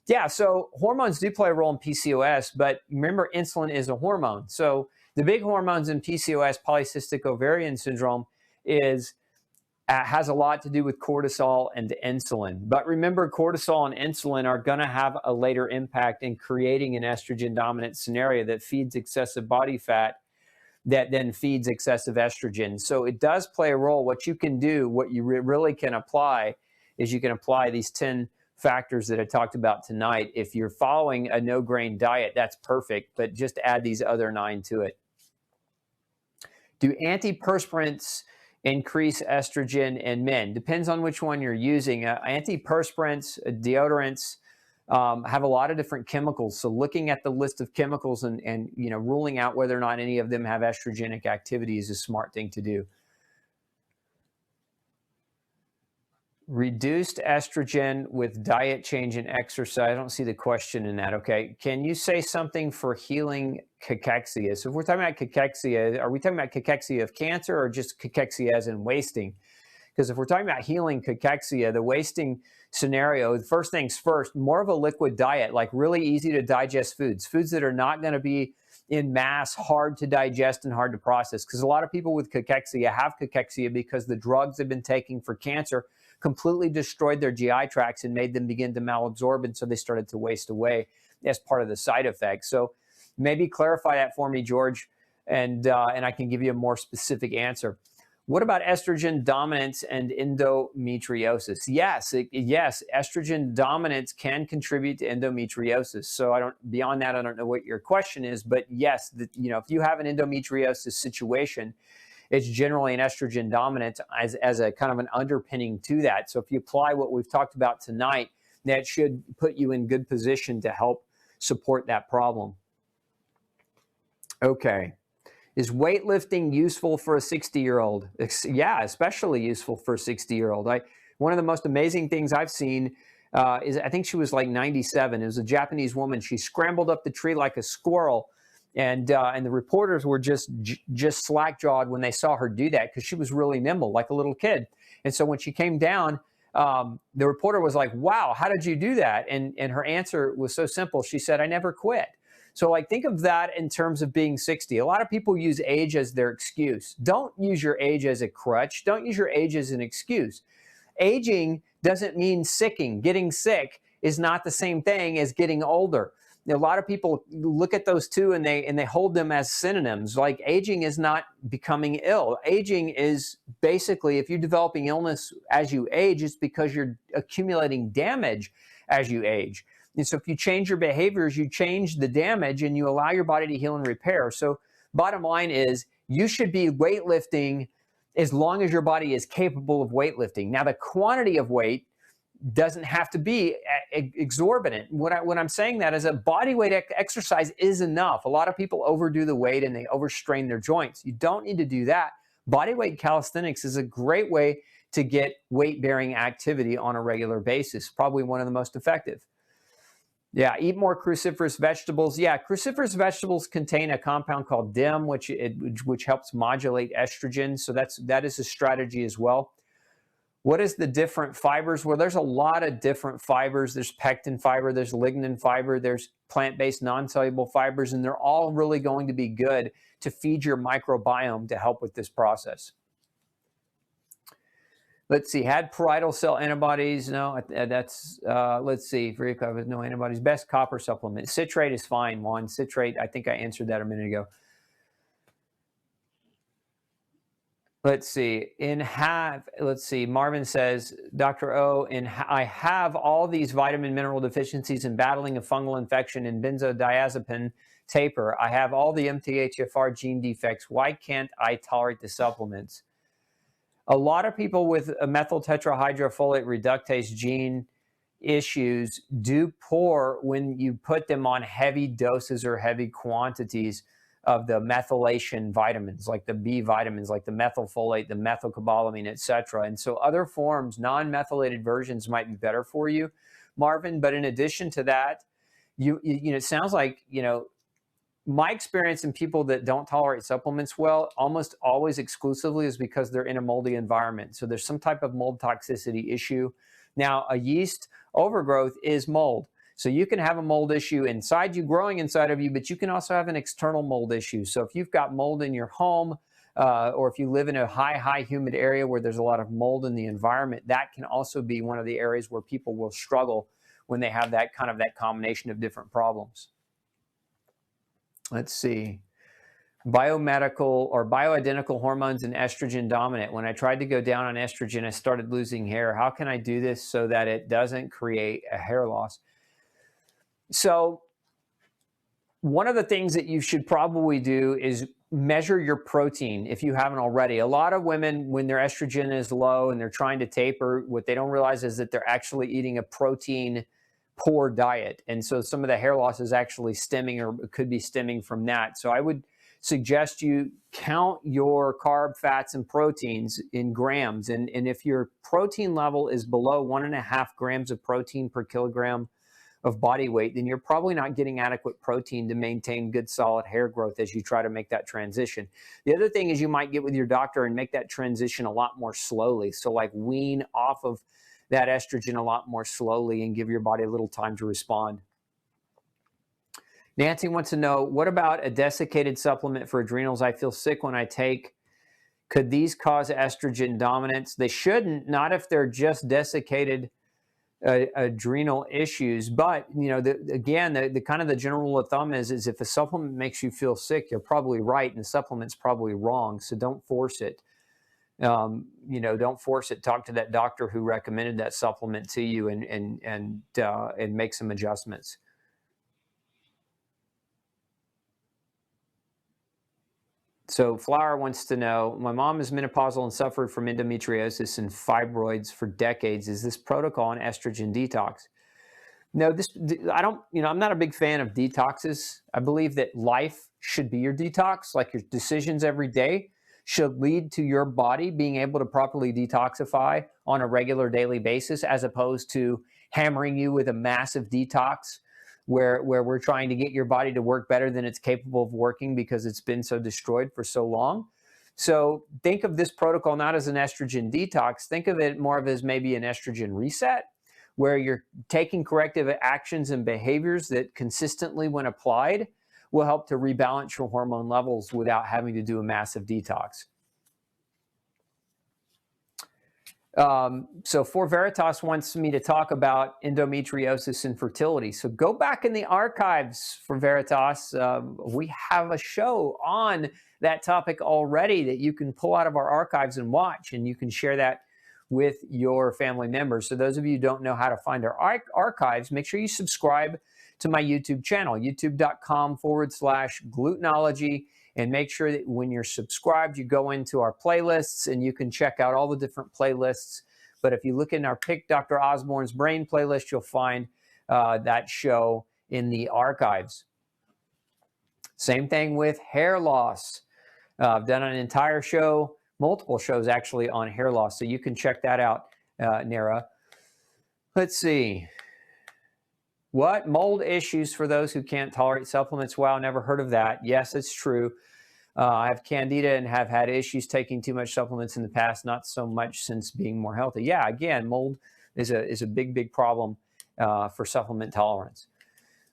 Yeah, so hormones do play a role in PCOS, but remember, insulin is a hormone. So the big hormones in PCOS, polycystic ovarian syndrome, has a lot to do with cortisol and insulin. But remember, cortisol and insulin are going to have a later impact in creating an estrogen dominant scenario that feeds excessive body fat, that then feeds excessive estrogen. So it does play a role. What you can do, what you really can apply, is you can apply these 10 factors that I talked about tonight. If you're following a no-grain diet, that's perfect, but just add these other 9 to it. Do antiperspirants increase estrogen in men? Depends on which one you're using. Antiperspirants, deodorants, have a lot of different chemicals. So looking at the list of chemicals and ruling out whether or not any of them have estrogenic activity is a smart thing to do. Reduced estrogen with diet change and exercise. I don't see the question in that. Okay. Can you say something for healing cachexia? So if we're talking about cachexia, are we talking about cachexia of cancer or just cachexia as in wasting? Because if we're talking about healing cachexia, the wasting scenario, first things first, more of a liquid diet, like really easy to digest foods that are not going to be in mass, hard to digest and hard to process. Because a lot of people with cachexia have cachexia because the drugs they've been taking for cancer completely destroyed their GI tracts and made them begin to malabsorb, and so they started to waste away as part of the side effects. So maybe clarify that for me, George, and I can give you a more specific answer. What about estrogen dominance and endometriosis? Yes, estrogen dominance can contribute to endometriosis. So beyond that, I don't know what your question is, but yes, if you have an endometriosis situation, it's generally an estrogen dominance as a kind of an underpinning to that. So if you apply what we've talked about tonight, that should put you in good position to help support that problem. Okay. Is weightlifting useful for a 60-year-old? Yeah, especially useful for a 60-year-old. One of the most amazing things I've seen is, I think she was like 97. It was a Japanese woman. She scrambled up the tree like a squirrel. And the reporters were just slack-jawed when they saw her do that because she was really nimble, like a little kid. And so when she came down, the reporter was like, wow, how did you do that? And her answer was so simple. She said, I never quit. So think of that in terms of being 60. A lot of people use age as their excuse. Don't use your age as a crutch. Don't use your age as an excuse. Aging doesn't mean sicking. Getting sick is not the same thing as getting older. A lot of people look at those two and they hold them as synonyms. Like aging is not becoming ill. Aging is basically, if you're developing illness as you age, it's because you're accumulating damage as you age. And so if you change your behaviors, you change the damage and you allow your body to heal and repair. So bottom line is you should be weightlifting as long as your body is capable of weightlifting. Now, the quantity of weight doesn't have to be exorbitant. What I'm saying that is a body weight exercise is enough. A lot of people overdo the weight and they overstrain their joints. You don't need to do that. Body weight calisthenics is a great way to get weight-bearing activity on a regular basis, probably one of the most effective. Yeah, eat more cruciferous vegetables. Yeah, cruciferous vegetables contain a compound called DIM, which helps modulate estrogen. So that is a strategy as well. What is the different fibers? Well, there's a lot of different fibers. There's pectin fiber, there's lignin fiber, there's plant-based non-soluble fibers, and they're all really going to be good to feed your microbiome to help with this process. Let's see, had parietal cell antibodies. No, that's, let's see, with no antibodies. Best copper supplement. Citrate is fine, Juan. Citrate, I think I answered that a minute ago. Let's see, Marvin says, Dr. O, I have all these vitamin mineral deficiencies and battling a fungal infection in benzodiazepine taper. I have all the MTHFR gene defects. Why can't I tolerate the supplements? A lot of people with a methyl tetrahydrofolate reductase gene issues do poor when you put them on heavy doses or heavy quantities of the methylation vitamins, like the B vitamins, like the methylfolate, the methylcobalamin, etc. And so other forms, non-methylated versions might be better for you, Marvin. But in addition to that, it sounds like, my experience in people that don't tolerate supplements well, almost always exclusively, is because they're in a moldy environment. So there's some type of mold toxicity issue. Now, a yeast overgrowth is mold. So you can have a mold issue inside you, growing inside of you, but you can also have an external mold issue. So if you've got mold in your home, or if you live in a high humid area where there's a lot of mold in the environment, that can also be one of the areas where people will struggle when they have that combination of different problems. Let's see. Biomedical or bioidentical hormones and estrogen dominant. When I tried to go down on estrogen, I started losing hair. How can I do this so that it doesn't create a hair loss? So one of the things that you should probably do is measure your protein if you haven't already. A lot of women, when their estrogen is low and they're trying to taper, what they don't realize is that they're actually eating a protein poor diet. And so some of the hair loss is actually stemming or could be stemming from that. So I would suggest you count your carb, fats, and proteins in grams. And if your protein level is below 1.5 grams of protein per kilogram of body weight, then you're probably not getting adequate protein to maintain good solid hair growth as you try to make that transition. The other thing is you might get with your doctor and make that transition a lot more slowly. So like wean off of that estrogen a lot more slowly and give your body a little time to respond. Nancy wants to know, what about a desiccated supplement for adrenals? I feel sick when I take. Could these cause estrogen dominance? They shouldn't, not if they're just desiccated adrenal issues. But, you know, again, the kind of the general rule of thumb is if a supplement makes you feel sick, you're probably right, and the supplement's probably wrong. So don't force it. You know, don't force it. Talk to that doctor who recommended that supplement to you and make some adjustments. So Flower wants to know, my mom is menopausal and suffered from endometriosis and fibroids for decades. Is this protocol an estrogen detox? No, I'm not a big fan of detoxes. I believe that life should be your detox, like your decisions every day should lead to your body being able to properly detoxify on a regular daily basis, as opposed to hammering you with a massive detox where we're trying to get your body to work better than it's capable of working because it's been so destroyed for so long. So think of this protocol not as an estrogen detox. Think of it more of as maybe an estrogen reset, where you're taking corrective actions and behaviors that consistently, when applied, will help to rebalance your hormone levels without having to do a massive detox. So For Veritas wants me to talk about endometriosis and fertility. So go back in the archives, For Veritas. We have a show on that topic already that you can pull out of our archives and watch, and you can share that with your family members. So those of you who don't know how to find our archives, make sure you subscribe to my YouTube channel, youtube.com/glutenology. And make sure that when you're subscribed, you go into our playlists and you can check out all the different playlists. But if you look in our Pick Dr. Osborne's Brain playlist, you'll find that show in the archives. Same thing with hair loss. I've done an entire show, multiple shows actually, on hair loss. So you can check that out, Nara. Let's see. What? Mold issues for those who can't tolerate supplements? Wow, never heard of that. Yes, it's true. I have candida and have had issues taking too much supplements in the past, not so much since being more healthy. Yeah, again, mold is a big problem for supplement tolerance.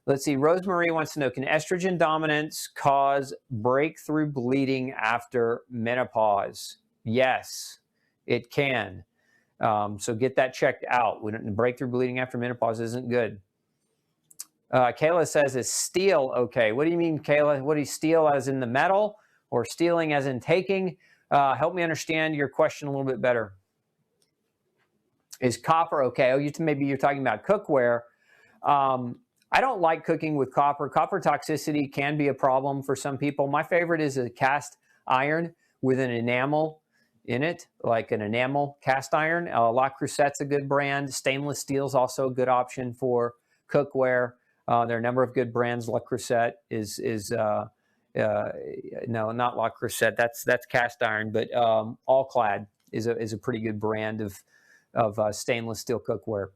Let's see. Rosemary wants to know, can estrogen dominance cause breakthrough bleeding after menopause? Yes, it can. So get that checked out. Breakthrough bleeding after menopause isn't good. Kayla says, is steal okay? What do you mean, Kayla? What do you steal, as in the metal, or stealing as in taking? Help me understand your question a little bit better. Is copper okay? Oh, maybe you're talking about cookware. I don't like cooking with copper. Copper toxicity can be a problem for some people. My favorite is a cast iron with an enamel in it, like an enamel cast iron. La Crusette's a good brand. Stainless steel is also a good option for cookware. There are a number of good brands. La Crusette is no, not La Crusette. That's cast iron, but All-Clad is a pretty good brand of stainless steel cookware.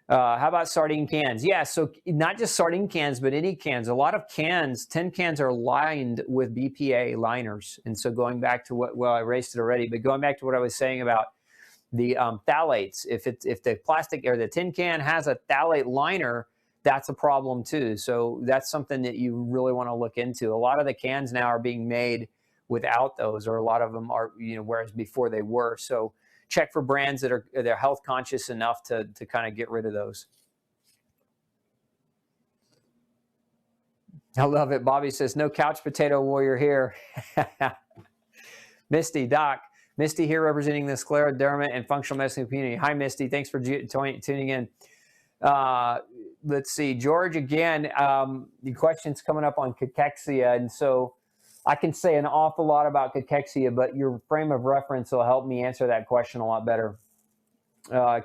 How about sardine cans? Yeah, so not just sardine cans, but any cans. A lot of cans, tin cans, are lined with BPA liners. And so going back to I erased it already, but going back to what I was saying about the phthalates, if the plastic or the tin can has a phthalate liner, that's a problem too. So that's something that you really want to look into. A lot of the cans now are being made without those, or a lot of them are, whereas before they were. So check for brands that they're health conscious enough to kind of get rid of those. I love it. Bobby says, no couch potato warrior here. Misty, Doc. Misty here representing the scleroderma and functional medicine community. Hi, Misty. Thanks for tuning in. Let's see. George, again, the question's coming up on cachexia. And so I can say an awful lot about cachexia, but your frame of reference will help me answer that question a lot better.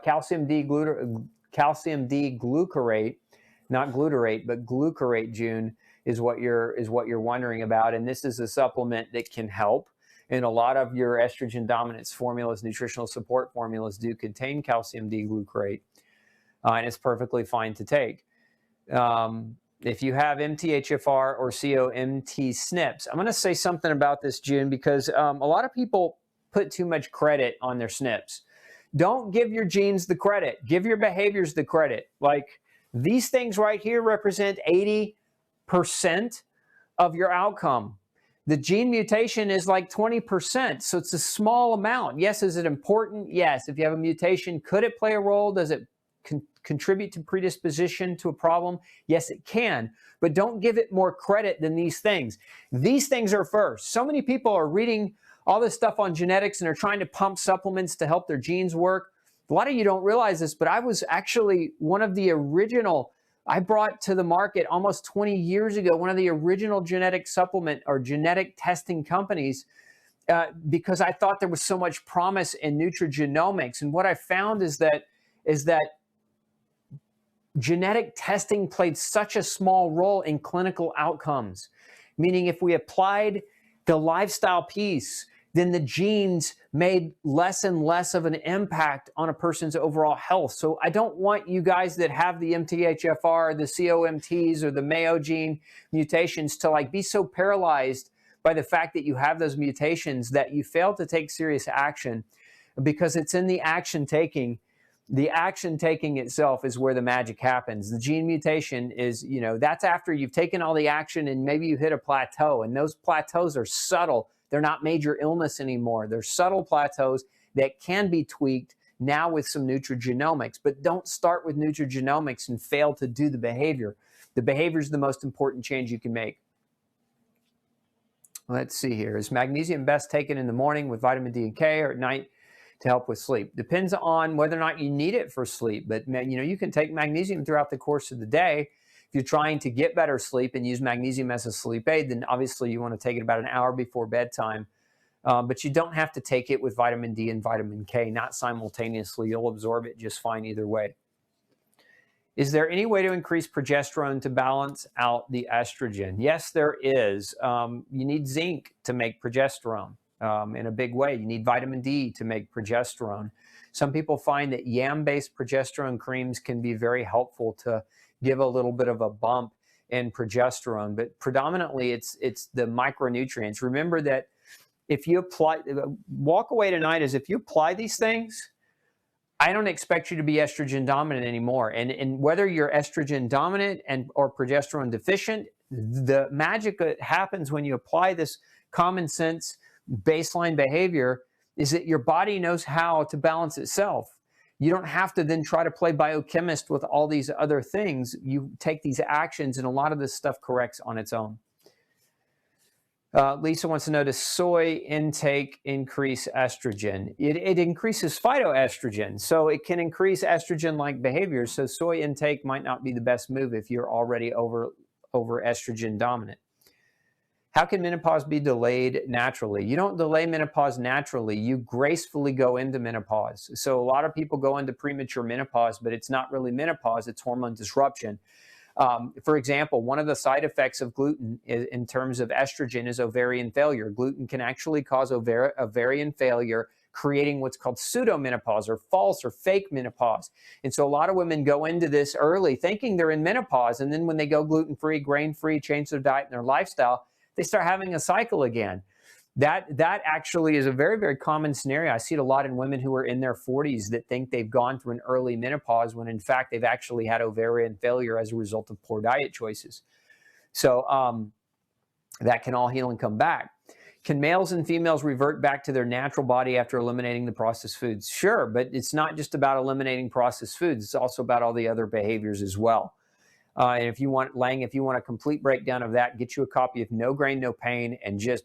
Calcium D glucarate, not glutarate, but glucarate, June. is what you're wondering about. And this is a supplement that can help. And a lot of your estrogen dominance formulas, nutritional support formulas, do contain calcium D-glucarate, and it's perfectly fine to take. If you have MTHFR or COMT SNPs, I'm going to say something about this, June, because a lot of people put too much credit on their SNPs. Don't give your genes the credit. Give your behaviors the credit. Like these things right here represent 80% of your outcome. The gene mutation is like 20%, so it's a small amount. Yes, is it important? Yes. If you have a mutation, could it play a role? Does it contribute to predisposition to a problem? Yes, it can, but don't give it more credit than these things. These things are first. So many people are reading all this stuff on genetics and are trying to pump supplements to help their genes work. A lot of you don't realize this, but I was actually one of the original, I brought to the market almost 20 years ago, one of the original genetic supplement or genetic testing companies, because I thought there was so much promise in nutrigenomics. And what I found is that genetic testing played such a small role in clinical outcomes. Meaning if we applied the lifestyle piece, then the genes made less and less of an impact on a person's overall health. So I don't want you guys that have the MTHFR, the COMTs, or the Mayo gene mutations to like be so paralyzed by the fact that you have those mutations that you fail to take serious action, because it's in the action taking. The action taking itself is where the magic happens. The gene mutation is, that's after you've taken all the action and maybe you hit a plateau, and those plateaus are subtle. They're not major illness anymore. They're subtle plateaus that can be tweaked now with some nutrigenomics, but don't start with nutrigenomics and fail to do the behavior. The behavior is the most important change you can make. Let's see here. Is magnesium best taken in the morning with vitamin D and K, or at night to help with sleep? Depends on whether or not you need it for sleep, but you can take magnesium throughout the course of the day. If you're trying to get better sleep and use magnesium as a sleep aid, then obviously you want to take it about an hour before bedtime, but you don't have to take it with vitamin D and vitamin K, not simultaneously. You'll absorb it just fine either way. Is there any way to increase progesterone to balance out the estrogen? Yes, there is. You need zinc to make progesterone. In a big way. You need vitamin D to make progesterone. Some people find that yam-based progesterone creams can be very helpful to give a little bit of a bump in progesterone, but predominantly it's the micronutrients. Remember that if you walk away tonight as if you apply these things, I don't expect you to be estrogen dominant anymore. And whether you're estrogen dominant or progesterone deficient, the magic that happens when you apply this common sense baseline behavior is that your body knows how to balance itself. You don't have to then try to play biochemist with all these other things. You take these actions and a lot of this stuff corrects on its own. Lisa wants to know, does soy intake increase estrogen? It increases phytoestrogen, so it can increase estrogen-like behaviors. So soy intake might not be the best move if you're already over estrogen dominant. How can menopause be delayed naturally? You don't delay menopause naturally. You gracefully go into menopause. So a lot of people go into premature menopause, but it's not really menopause, it's hormone disruption. For example, one of the side effects of gluten in terms of estrogen is ovarian failure. Gluten can actually cause ovarian failure, creating what's called pseudomenopause or false or fake menopause. And so a lot of women go into this early thinking they're in menopause, and then when they go gluten-free, grain-free, change their diet and their lifestyle, they start having a cycle again. That actually is a very, very common scenario. I see it a lot in women who are in their 40s that think they've gone through an early menopause when in fact they've actually had ovarian failure as a result of poor diet choices. So that can all heal and come back. Can males and females revert back to their natural body after eliminating the processed foods? Sure, but it's not just about eliminating processed foods. It's also about all the other behaviors as well. And if you want, Lang, if you want a complete breakdown of that, get you a copy of No Grain, No Pain, and just,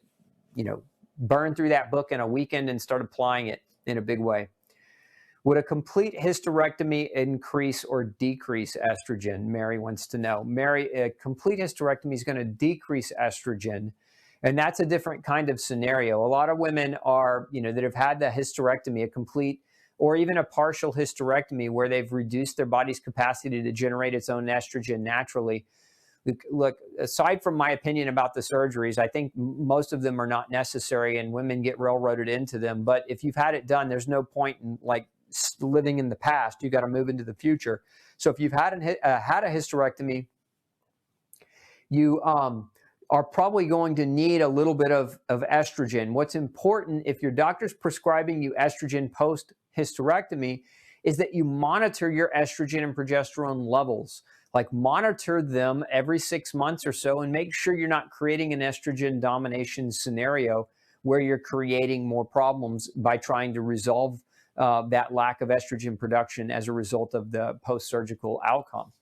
burn through that book in a weekend and start applying it in a big way. Would a complete hysterectomy increase or decrease estrogen? Mary wants to know. Mary, a complete hysterectomy is going to decrease estrogen, and that's a different kind of scenario. A lot of women are, that have had the hysterectomy, a complete or even a partial hysterectomy where they've reduced their body's capacity to generate its own estrogen naturally. Look, aside from my opinion about the surgeries, I think most of them are not necessary and women get railroaded into them. But if you've had it done, there's no point in like living in the past. You got to move into the future. So if you've had a hysterectomy, you are probably going to need a little bit of estrogen. What's important, if your doctor's prescribing you estrogen post hysterectomy, is that you monitor your estrogen and progesterone levels. Like monitor them every 6 months or so and make sure you're not creating an estrogen domination scenario where you're creating more problems by trying to resolve that lack of estrogen production as a result of the post-surgical outcome.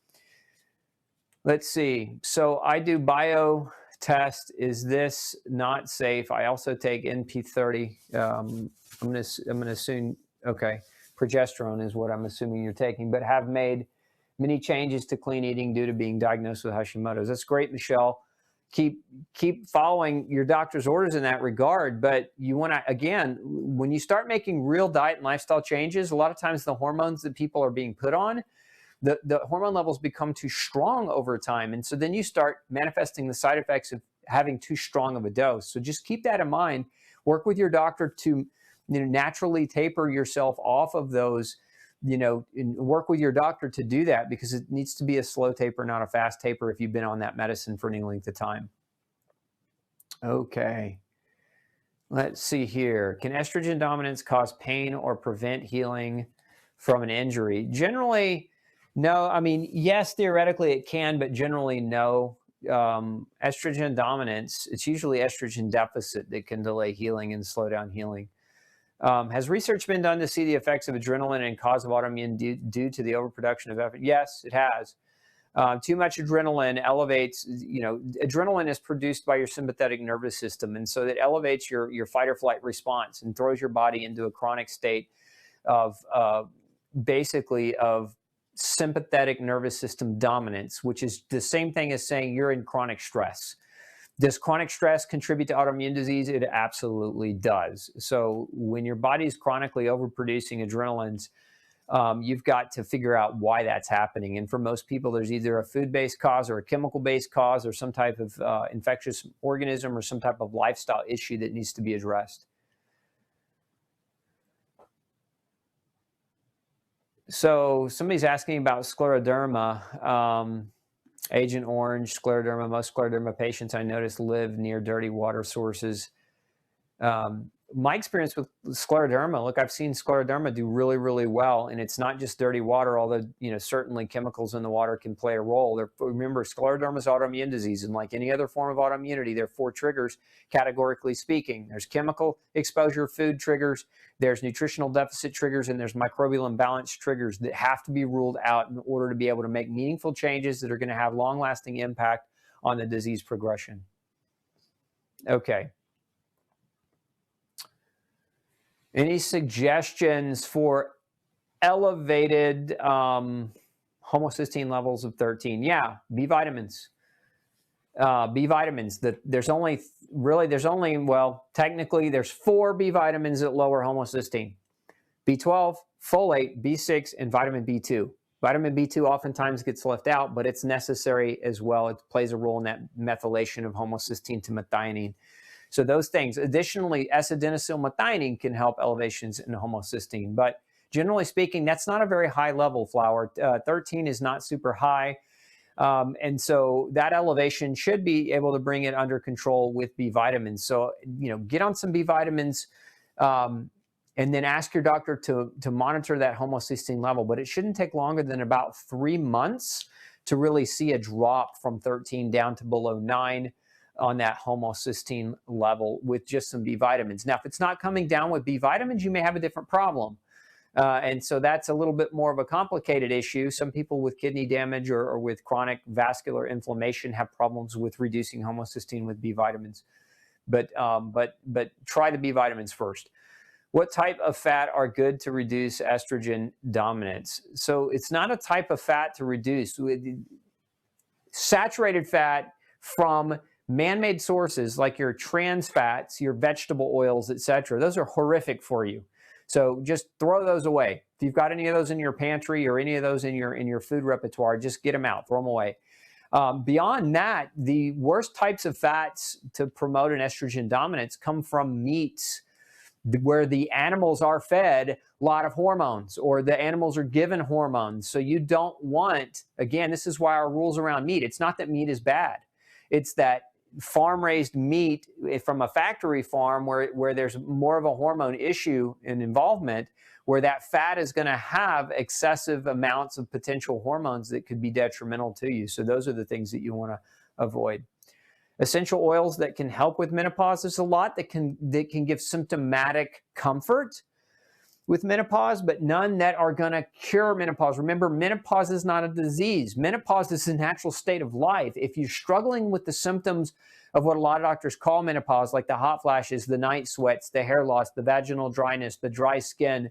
Let's see. So I do bio test. Is this not safe? I also take NP30. I'm gonna assume, okay, progesterone is what I'm assuming you're taking, but have made many changes to clean eating due to being diagnosed with Hashimoto's. That's great, Michelle. Keep following your doctor's orders in that regard. But you want to, again, when you start making real diet and lifestyle changes, a lot of times the hormones that people are being put on, the hormone levels become too strong over time. And so then you start manifesting the side effects of having too strong of a dose. So just keep that in mind. Work with your doctor to naturally taper yourself off of those, and work with your doctor to do that, because it needs to be a slow taper, not a fast taper if you've been on that medicine for any length of time. Okay. Let's see here. Can estrogen dominance cause pain or prevent healing from an injury? Generally, no. I mean, yes, theoretically it can, but generally no. Estrogen dominance, it's usually estrogen deficit that can delay healing and slow down healing. Has research been done to see the effects of adrenaline and cause of autoimmune due to the overproduction of effort? Yes, it has. Too much adrenaline elevates, adrenaline is produced by your sympathetic nervous system. And so it elevates your fight or flight response and throws your body into a chronic state of basically of sympathetic nervous system dominance, which is the same thing as saying you're in chronic stress. Does chronic stress contribute to autoimmune disease? It absolutely does. So when your body is chronically overproducing adrenalines, you've got to figure out why that's happening. And for most people, there's either a food-based cause or a chemical-based cause or some type of infectious organism or some type of lifestyle issue that needs to be addressed. So somebody's asking about scleroderma. Agent Orange, scleroderma. Most scleroderma patients I notice live near dirty water sources. My experience with scleroderma, look, I've seen scleroderma do really, really well, and it's not just dirty water, although certainly chemicals in the water can play a role. Remember, scleroderma is autoimmune disease, and like any other form of autoimmunity, there are 4 triggers, categorically speaking. There's chemical exposure, food triggers, there's nutritional deficit triggers, and there's microbial imbalance triggers that have to be ruled out in order to be able to make meaningful changes that are going to have long-lasting impact on the disease progression. Okay. Any suggestions for elevated homocysteine levels of 13? Yeah, B vitamins. B vitamins. Technically there's 4 B vitamins that lower homocysteine. B12, folate, B6, and vitamin B2. Vitamin B2 oftentimes gets left out, but it's necessary as well. It plays a role in that methylation of homocysteine to methionine. So those things. Additionally, S-adenosyl methionine can help elevations in homocysteine. But generally speaking, that's not a very high level, Flower. 13 is not super high. And so that elevation should be able to bring it under control with B vitamins. So, get on some B vitamins and then ask your doctor to monitor that homocysteine level. But it shouldn't take longer than about 3 months to really see a drop from 13 down to below 9 on that homocysteine level with just some B vitamins. Now, if it's not coming down with B vitamins, you may have a different problem. And so that's a little bit more of a complicated issue. Some people with kidney damage or with chronic vascular inflammation have problems with reducing homocysteine with B vitamins. But try the B vitamins first. What type of fat are good to reduce estrogen dominance? So it's not a type of fat to reduce. Saturated fat from man-made sources like your trans fats, your vegetable oils, etc., those are horrific for you. So just throw those away. If you've got any of those in your pantry or any of those in your food repertoire, just get them out, throw them away. Beyond that, the worst types of fats to promote an estrogen dominance come from meats where the animals are fed a lot of hormones or the animals are given hormones. So you don't want, again, this is why our rules around meat. It's not that meat is bad. It's that farm-raised meat from a factory farm where there's more of a hormone issue and involvement, where that fat is going to have excessive amounts of potential hormones that could be detrimental to you. So those are the things that you want to avoid. Essential oils that can help with menopause. There's a lot that can give symptomatic comfort with menopause, but none that are going to cure menopause. Remember, menopause is not a disease. Menopause is a natural state of life. If you're struggling with the symptoms of what a lot of doctors call menopause, like the hot flashes, the night sweats, the hair loss, the vaginal dryness, the dry skin,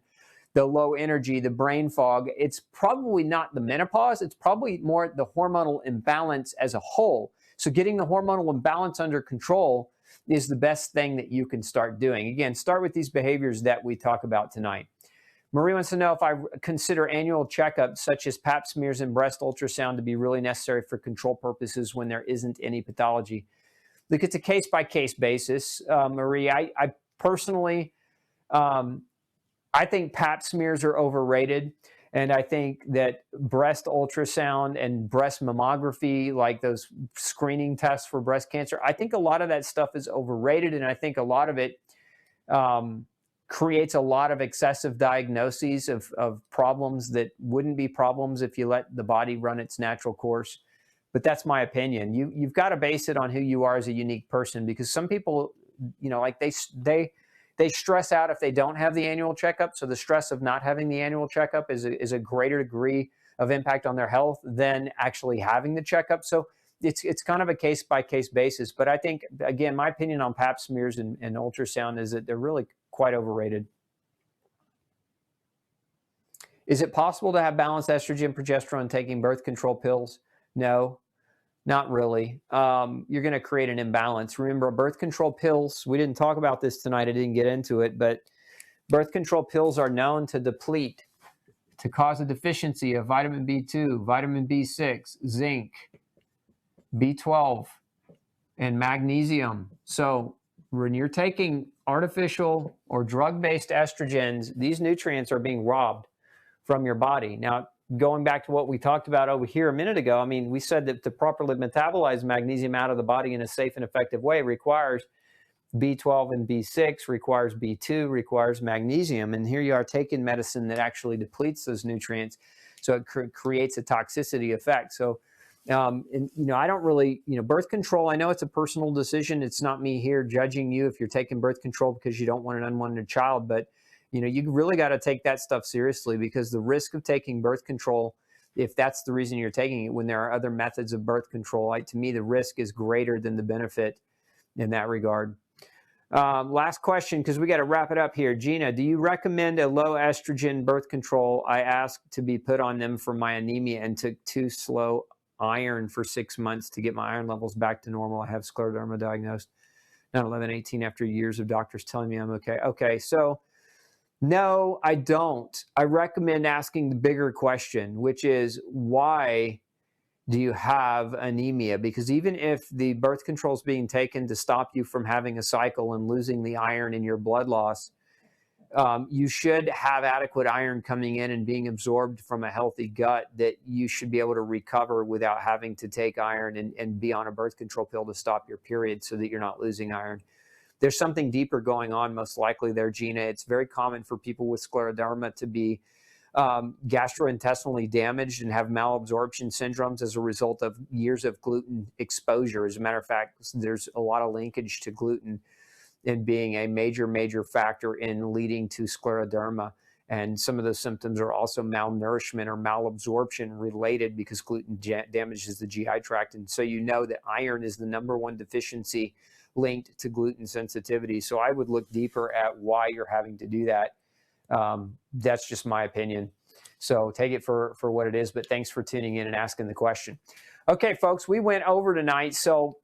the low energy, the brain fog, it's probably not the menopause. It's probably more the hormonal imbalance as a whole. So getting the hormonal imbalance under control is the best thing that you can start doing. Again, start with these behaviors that we talk about tonight. Marie wants to know if I consider annual checkups such as pap smears and breast ultrasound to be really necessary for control purposes when there isn't any pathology. Look, it's a case-by-case basis, Marie. I personally, I think pap smears are overrated. And I think that breast ultrasound and breast mammography, like those screening tests for breast cancer, I think a lot of that stuff is overrated. And I think a lot of it creates a lot of excessive diagnoses of problems that wouldn't be problems if you let the body run its natural course. But that's my opinion. You've got to base it on who you are as a unique person, because some people, like they stress out if they don't have the annual checkup. So the stress of not having the annual checkup is a greater degree of impact on their health than actually having the checkup. So it's kind of a case-by-case basis. But I think, again, my opinion on pap smears and ultrasound is that they're really quite overrated. Is it possible to have balanced estrogen, progesterone taking birth control pills? No. Not really. You're going to create an imbalance. Remember, birth control pills, we didn't talk about this tonight. I didn't get into it, but birth control pills are known to deplete, to cause a deficiency of vitamin B2, vitamin B6, zinc, B12, and magnesium. So when you're taking artificial or drug-based estrogens, these nutrients are being robbed from your body. Now, going back to what we talked about over here a minute ago, I mean, we said that to properly metabolize magnesium out of the body in a safe and effective way requires B12 and B6, requires B2, requires magnesium. And here you are taking medicine that actually depletes those nutrients. So it creates a toxicity effect. So, I don't really, birth control, I know it's a personal decision. It's not me here judging you if you're taking birth control because you don't want an unwanted child, but you really got to take that stuff seriously, because the risk of taking birth control, if that's the reason you're taking it, when there are other methods of birth control, to me, the risk is greater than the benefit in that regard. Last question, because we got to wrap it up here. Gina, do you recommend a low estrogen birth control? I asked to be put on them for my anemia and took 2 slow iron for 6 months to get my iron levels back to normal. I have scleroderma diagnosed 9/11/18 after years of doctors telling me I'm okay. Okay, so no, I don't. I recommend asking the bigger question, which is, why do you have anemia? Because even if the birth control is being taken to stop you from having a cycle and losing the iron in your blood loss, you should have adequate iron coming in and being absorbed from a healthy gut that you should be able to recover without having to take iron and be on a birth control pill to stop your period so that you're not losing iron. There's something deeper going on, most likely there, Gina. It's very common for people with scleroderma to be gastrointestinally damaged and have malabsorption syndromes as a result of years of gluten exposure. As a matter of fact, there's a lot of linkage to gluten in being a major factor in leading to scleroderma. And some of those symptoms are also malnourishment or malabsorption related, because gluten damages the GI tract. And so that iron is the #1 deficiency linked to gluten sensitivity. So I would look deeper at why you're having to do that. That's just my opinion. So take it for what it is, but thanks for tuning in and asking the question. Okay, folks, we went over tonight, so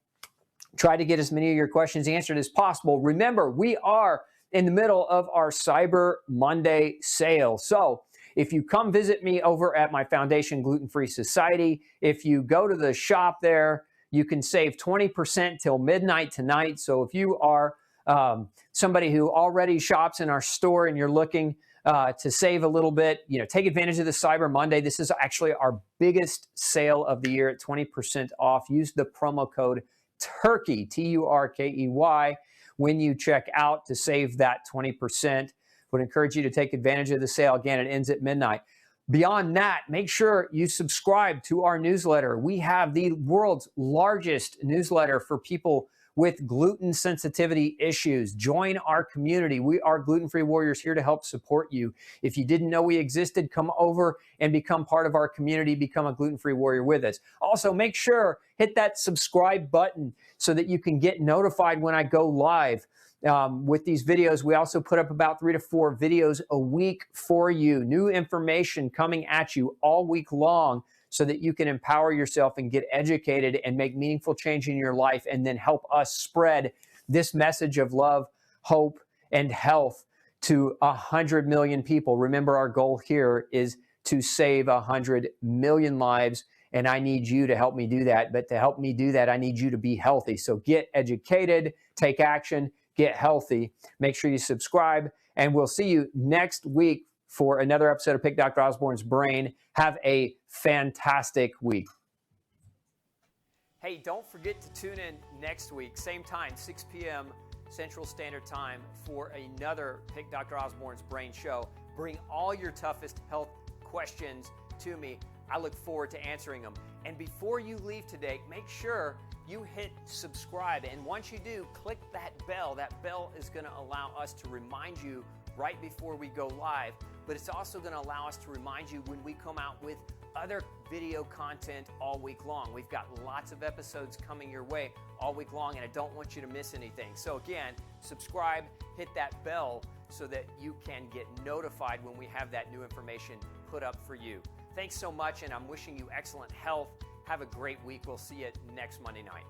try to get as many of your questions answered as possible. Remember, we are in the middle of our Cyber Monday sale. So If you come visit me over at my foundation, Gluten-Free Society, if you go to the shop there, you can save 20% till midnight tonight. So if you are somebody who already shops in our store and you're looking to save a little bit, take advantage of the Cyber Monday. This is actually our biggest sale of the year at 20% off. Use the promo code TURKEY, TURKEY, when you check out to save that 20%. Would encourage you to take advantage of the sale. Again, it ends at midnight. Beyond that, make sure you subscribe to our newsletter. We have the world's largest newsletter for people with gluten sensitivity issues. Join our community. We are Gluten-Free Warriors here to help support you. If you didn't know we existed, come over and become part of our community, become a Gluten-Free Warrior with us. Also, make sure, hit that subscribe button so that you can get notified when I go live. With these videos, we also put up about 3 to 4 videos a week for you. New information coming at you all week long so that you can empower yourself and get educated and make meaningful change in your life, and then help us spread this message of love, hope, and health to 100 million people. Remember, our goal here is to save 100 million lives, and I need you to help me do that. But to help me do that, I need you to be healthy. So get educated, take action, get healthy. Make sure you subscribe, and we'll see you next week for another episode of Pick Dr. Osborne's Brain. Have a fantastic week. Hey, don't forget to tune in next week, same time, 6 p.m. Central Standard Time, for another Pick Dr. Osborne's Brain show. Bring all your toughest health questions to me. I look forward to answering them. And before you leave today, make sure you hit subscribe. And once you do, click that bell. That bell is going to allow us to remind you right before we go live. But it's also going to allow us to remind you when we come out with other video content all week long. We've got lots of episodes coming your way all week long, and I don't want you to miss anything. So again, subscribe, hit that bell so that you can get notified when we have that new information put up for you. Thanks so much, and I'm wishing you excellent health. Have a great week. We'll see you next Monday night.